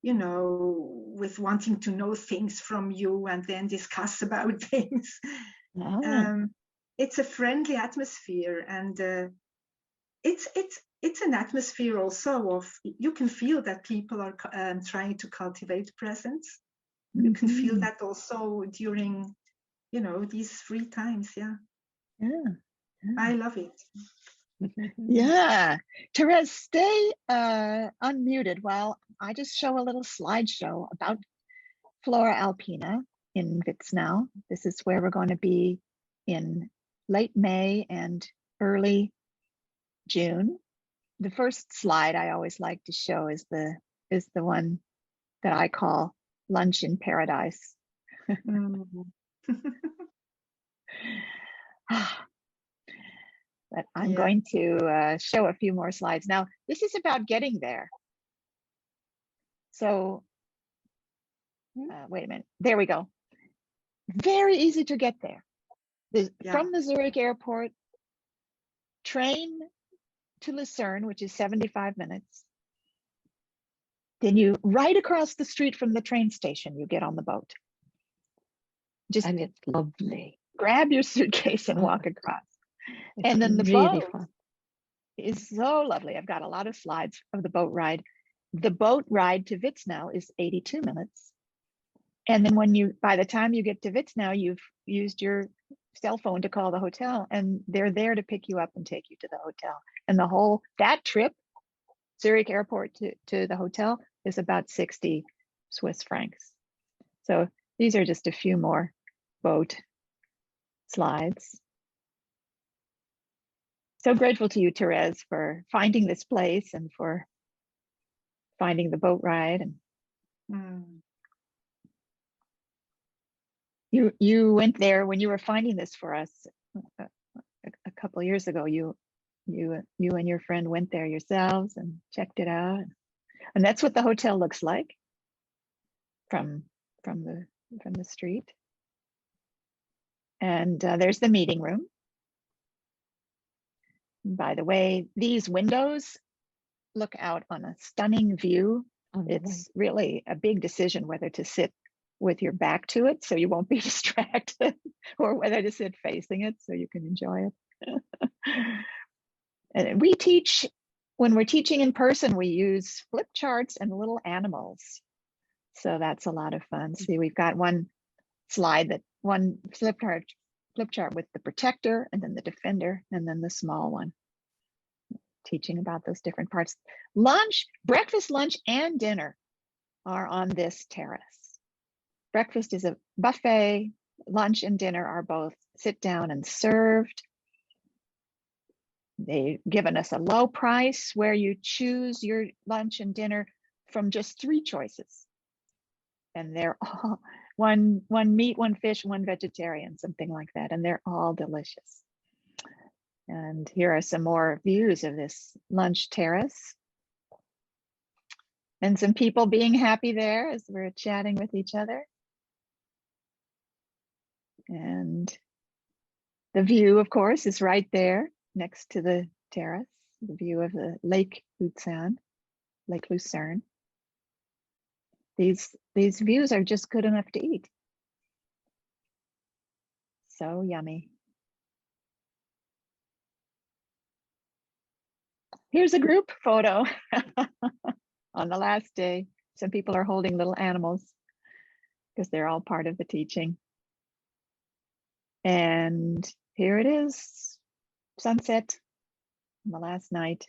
with wanting to know things from you and then discuss about things. It's a friendly atmosphere, and it's an atmosphere also of, you can feel that people are trying to cultivate presence. You can feel that also during these free times. Yeah. I love it. Yeah. Therese, stay unmuted while I just show a little slideshow about Flora Alpina in Witznau. This is where we're going to be in late May and early June. The first slide I always like to show is the one that I call Lunch in Paradise. But I'm going to show a few more slides. Now, this is about getting there. So, wait a minute. There we go. Very easy to get there. From the Zurich airport, train to Lucerne, which is 75 minutes. Then you, right across the street from the train station, you get on the boat. And it's lovely. Grab your suitcase and walk across. It's And then the really boat fun. is so lovely. I've got a lot of slides of the boat ride. The boat ride to Witznau is 82 minutes. And then by the time you get to Witznau, you've used your cell phone to call the hotel, and they're there to pick you up and take you to the hotel. And that trip, Zurich airport to the hotel, is about 60 Swiss francs. So these are just a few more boat slides. So grateful to you, Therese, for finding this place and for finding the boat ride. And you went there when you were finding this for us a couple of years ago. You and your friend went there yourselves and checked it out, and that's what the hotel looks like from the street. And there's the meeting room. By the way, these windows look out on a stunning view. It's really a big decision whether to sit with your back to it so you won't be distracted, or whether to sit facing it so you can enjoy it. And we teach when we're teaching in person, we use flip charts and little animals. So that's a lot of fun. See, we've got one flip chart with the protector and then the defender and then the small one, teaching about those different parts. Breakfast, lunch, and dinner are on this terrace. Breakfast is a buffet. Lunch and dinner are both sit down and served. They've given us a low price where you choose your lunch and dinner from just 3 choices. And they're all one meat, 1 fish, 1 vegetarian, something like that. And they're all delicious. And here are some more views of this lunch terrace. And some people being happy there as we're chatting with each other. And the view, of course, is right there next to the terrace, the view of the Lake Lucerne. These views are just good enough to eat. So yummy. Here's a group photo on the last day. Some people are holding little animals because they're all part of the teaching. And here it is, sunset on the last night.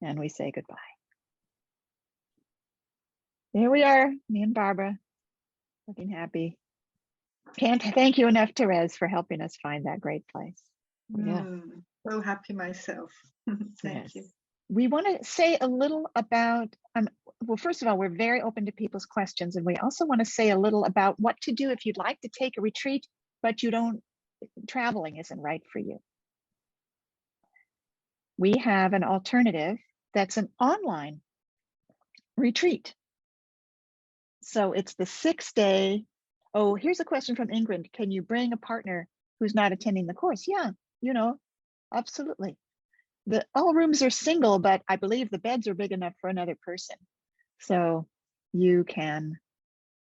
And we say goodbye. There we are, me and Barbara, looking happy. Can't thank you enough, Therese, for helping us find that great place. Yeah. So happy myself. Thank you. We want to say a little about, well, first of all, we're very open to people's questions. And we also want to say a little about what to do if you'd like to take a retreat, but traveling isn't right for you. We have an alternative that's an online retreat. So it's the 6-day. Oh, here's a question from Ingrid. Can you bring a partner who's not attending the course? Yeah, absolutely. All rooms are single, but I believe the beds are big enough for another person. So you can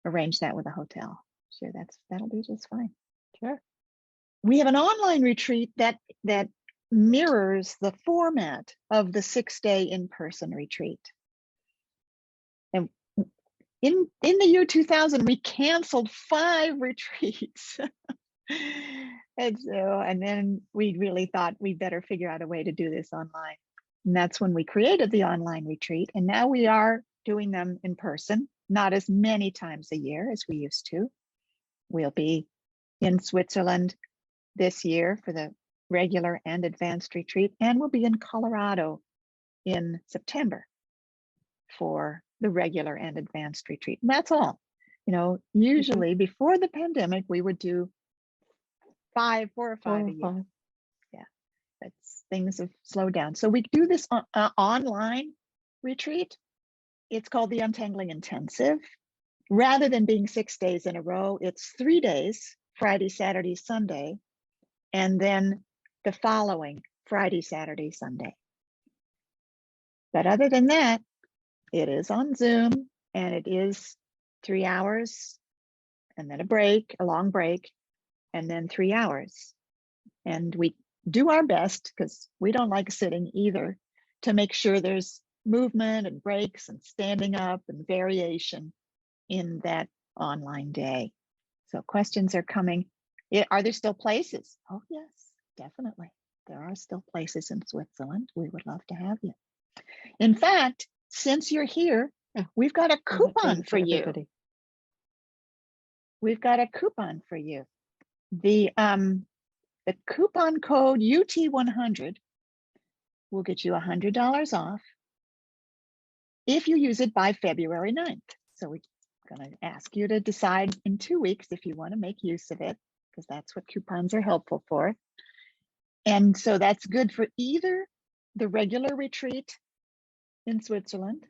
arrange that with a hotel. Sure, that'll be just fine. Sure. We have an online retreat that mirrors the format of the 6-day in-person retreat. And in the year 2000, we canceled 5 retreats. And then we really thought we better figure out a way to do this online. And that's when we created the online retreat. And now we are doing them in person, not as many times a year as we used to. We'll be in Switzerland this year for the regular and advanced retreat, and we'll be in Colorado in September for the regular and advanced retreat. And that's all. Usually before the pandemic, we would do 4 or 5 a year. Yeah, things have slowed down. So we do this online retreat. It's called the Untangling Intensive. Rather than being 6 days in a row, it's 3 days, Friday, Saturday, Sunday, and then the following Friday, Saturday, Sunday. But other than that, it is on Zoom, and it is 3 hours and then a long break, and then 3 hours. And we do our best, because we don't like sitting either, to make sure there's movement and breaks and standing up and variation in that online day. So questions are coming. Are there still places? Oh, yes, definitely. There are still places in Switzerland. We would love to have you. In fact, since you're here, we've got a coupon for you. We've got a coupon for you. The coupon code UT100 will get you $100 off if you use it by February 9th. So we're going to ask you to decide in 2 weeks if you want to make use of it, because that's what coupons are helpful for. And so that's good for either the regular retreat in Switzerland,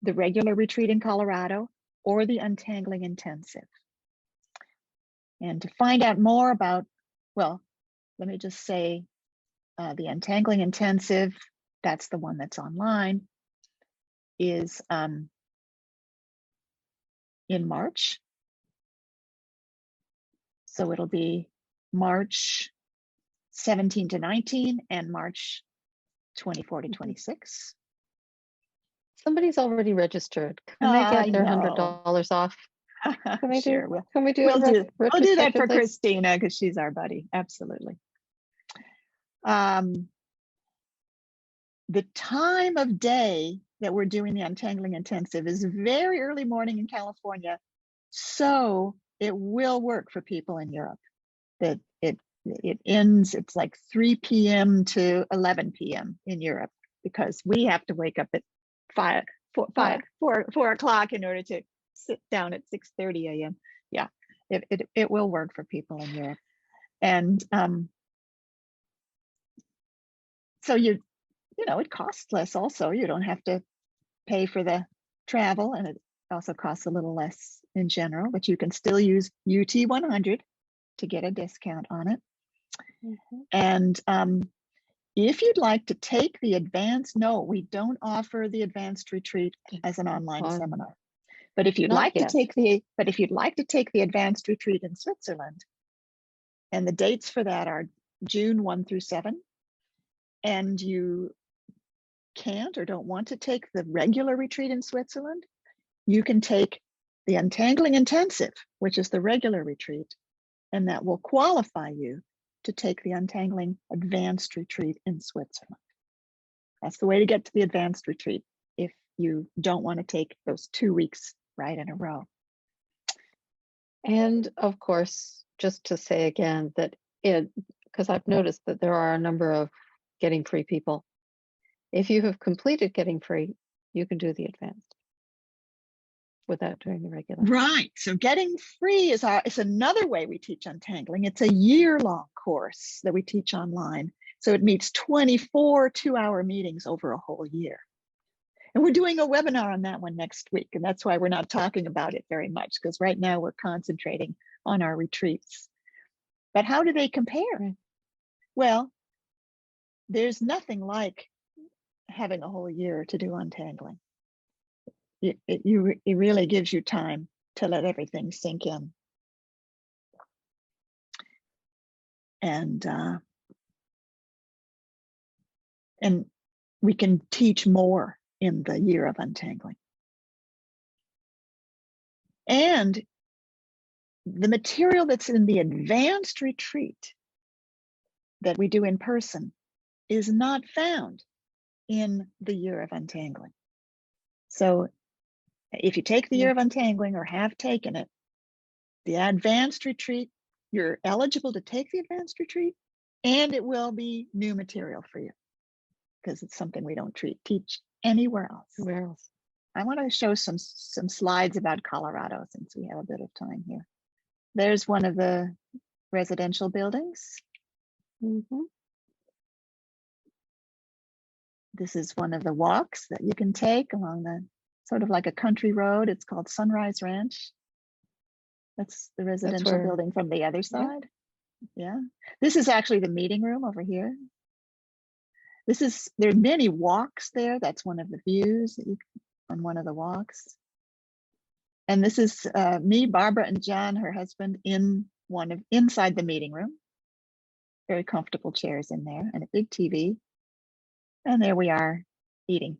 the regular retreat in Colorado, or the Untangling Intensive. And to find out more about, well, let me just say the Untangling Intensive, that's the one that's online, is in March. So it'll be March 17 to 19 and March 24 to 26. Somebody's already registered. Can they I get their know. $100 off? Can we Sure, do? Can we do? we'll do that for retrospectively? Christina because she's our buddy. Absolutely. The time of day that we're doing the Untangling Intensive is very early morning in California, so it will work for people in Europe. That it ends, it's like 3 p.m. to 11 p.m. in Europe because we have to wake up at 4 o'clock in order to sit down at 6:30 a.m. Yeah, it will work for people in Europe. And so you know, it costs less also. You don't have to pay for the travel, and it also costs a little less in general, but you can still use UT 100 to get a discount on it. And if you'd like to take the advanced, no, we don't offer the advanced retreat as an online seminar. But if you'd like to take the advanced retreat in Switzerland, and the dates for that are June 1 through 7, and you can't or don't want to take the regular retreat in Switzerland, you can take the Untangling Intensive, which is the regular retreat, and that will qualify you to take the Untangling Advanced Retreat in Switzerland. That's the way to get to the advanced retreat if you don't want to take those 2 weeks right in a row. And of course, just to say again that because I've noticed that there are a number of getting free people. If you have completed getting free, you can do the advanced without doing the regular. Right. So getting free is another way we teach untangling. It's a year-long course that we teach online. So it meets 24 2-hour meetings over a whole year. And we're doing a webinar on that one next week. And that's why we're not talking about it very much, because right now we're concentrating on our retreats. But how do they compare? Well, there's nothing like having a whole year to do untangling. It really gives you time to let everything sink in. And we can teach more in the year of untangling. And the material that's in the advanced retreat that we do in person is not found in the year of untangling. So if you take the year of untangling or have taken it, the advanced retreat, you're eligible to take the advanced retreat, and it will be new material for you because it's something we don't teach anywhere else. Where else? I want to show some slides about Colorado since we have a bit of time here. There's one of the residential buildings. This is one of the walks that you can take along the sort of like a country road. It's called Sunrise Ranch. That's the residential building from the other side. Yeah. This is actually the meeting room over here. There are many walks there. That's one of the views that you on one of the walks. And this is me, Barbara, and John, her husband, inside the meeting room. Very comfortable chairs in there and a big TV. And there we are eating.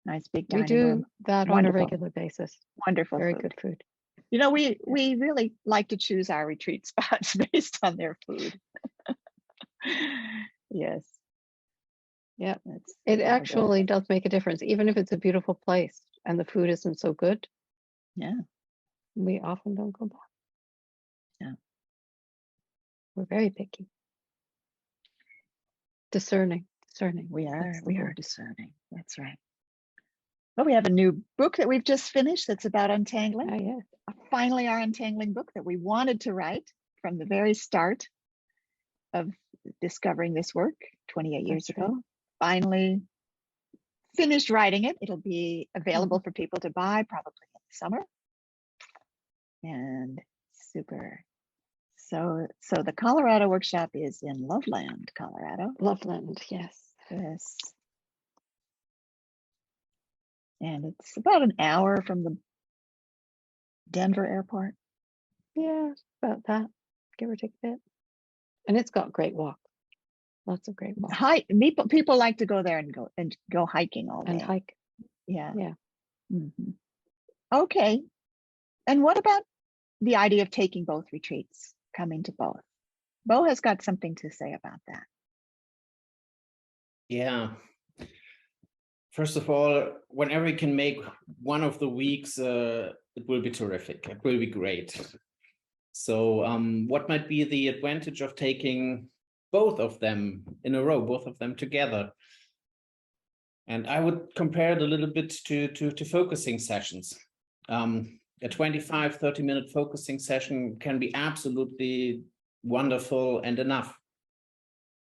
Nice big dining room. We do that on a regular basis. Wonderful Very food. good food. You know, we really like to choose our retreat spots based on their food. Yes. Yeah, it actually does make a difference, even if it's a beautiful place and the food isn't so good. Yeah. We often don't go back. Yeah. We're very picky. Discerning. We are discerning. That's right. Well, we have a new book that we've just finished that's about untangling. Oh, yeah. Finally, our untangling book that we wanted to write from the very start of discovering this work 28 years ago. Finally finished writing it. It'll be available for people to buy probably in the summer. And super. So the Colorado workshop is in Loveland, Colorado. Loveland, yes. Yes. And it's about an hour from the Denver airport. Yeah, about that, give or take a bit. And it's got great walks. Lots of great walks People like to go there and go hiking all day. and hike. Yeah. Yeah. Mhm. Okay. And what about the idea of taking both retreats, coming to both? Bo has got something to say about that. Yeah. First of all, whenever you can make one of the weeks, it will be terrific. It will be great. So what might be the advantage of taking both of them in a row, both of them together? And I would compare it a little bit to focusing sessions. A 25, 30-minute focusing session can be absolutely wonderful and enough.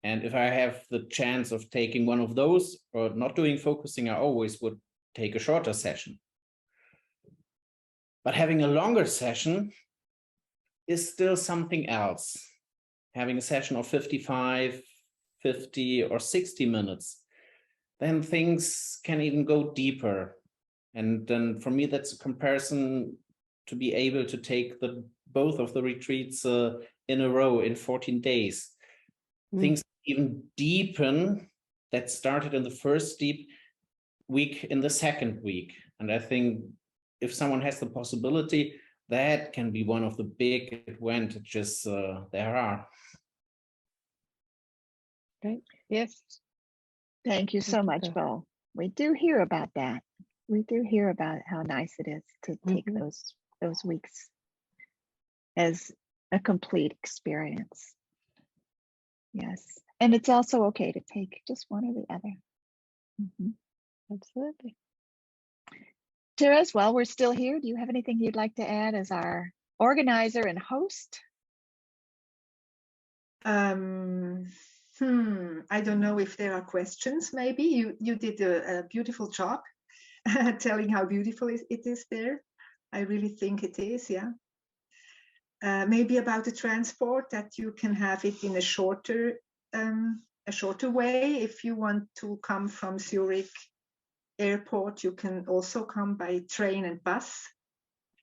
And if I have the chance of taking one of those or not doing focusing, I always would take a shorter session. But having a longer session is still something else. Having a session of 55, 50, or 60 minutes, then things can even go deeper. And then for me, that's a comparison to be able to take both of the retreats in a row in 14 days. Things even deepen that started in the first deep week in the second week. And I think if someone has the possibility, that can be one of the big advantages there are. Right. Yes. Thank you so much, Bo. We do hear about that. We do hear about how nice it is to take those weeks as a complete experience. Yes. And it's also okay to take just one or the other. Absolutely. Therese, while we're still here, do you have anything you'd like to add as our organizer and host? I don't know if there are questions. Maybe you did a beautiful job telling how beautiful it is there. I really think it is, yeah. Maybe about the transport, that you can have it in a shorter way. If you want to come from Zurich airport, you can also come by train and bus.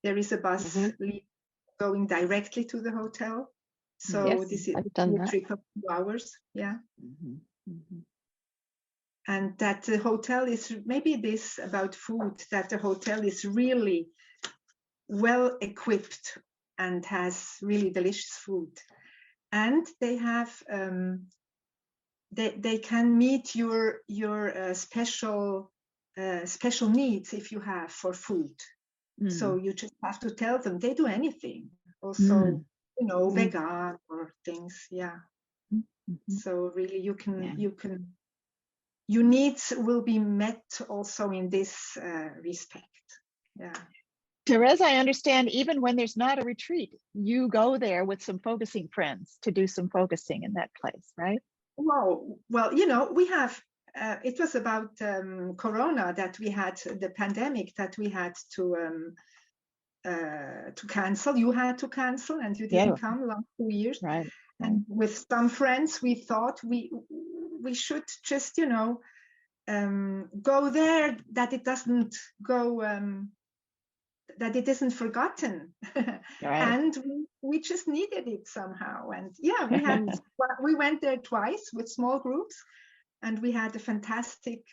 There is a bus going directly to the hotel. So yes, this is I've done a that. trip of 2 hours, yeah. And that the hotel is, maybe this about food, that the hotel is really well equipped and has really delicious food. And they have, they can meet your special needs if you have for food. So you just have to tell them. They do anything. Also, you know, vegan or things. Yeah. So really, your needs will be met also in this respect. Yeah. Therese, I understand even when there's not a retreat, you go there with some focusing friends to do some focusing in that place, right? Well, you know, we have. It was about Corona that we had, the pandemic that we had to cancel. You had to cancel, and you didn't come last 2 years. Right. And with some friends, we thought we should just, you know, go there, that it doesn't go, that it isn't forgotten. And we just needed it somehow. And yeah, we went there twice with small groups, and we had a fantastic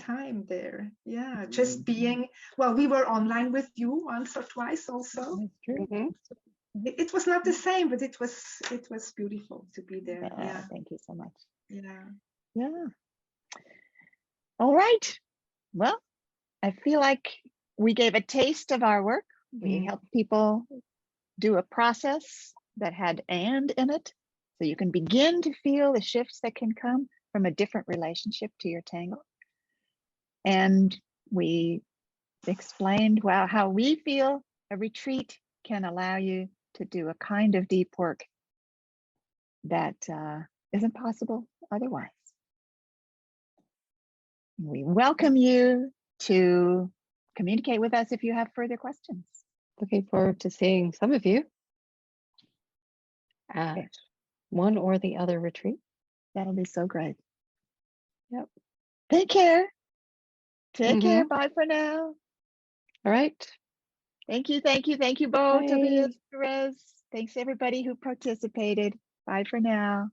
time there. Yeah, just being, well, we were online with you once or twice also. It was not the same, but it was beautiful to be there. Yeah. Thank you so much. Yeah. All right. Well, I feel like we gave a taste of our work. We helped people do a process that had "and" in it, so you can begin to feel the shifts that can come from a different relationship to your tangle. And we explained how we feel a retreat can allow you to do a kind of deep work that isn't possible otherwise. We welcome you to communicate with us if you have further questions. Looking forward to seeing some of you at one or the other retreat. That'll be so great. Yep. Take care. Take care. Bye for now. All right. Thank you, Bo, Tobias, Therese. Thanks everybody who participated. Bye for now.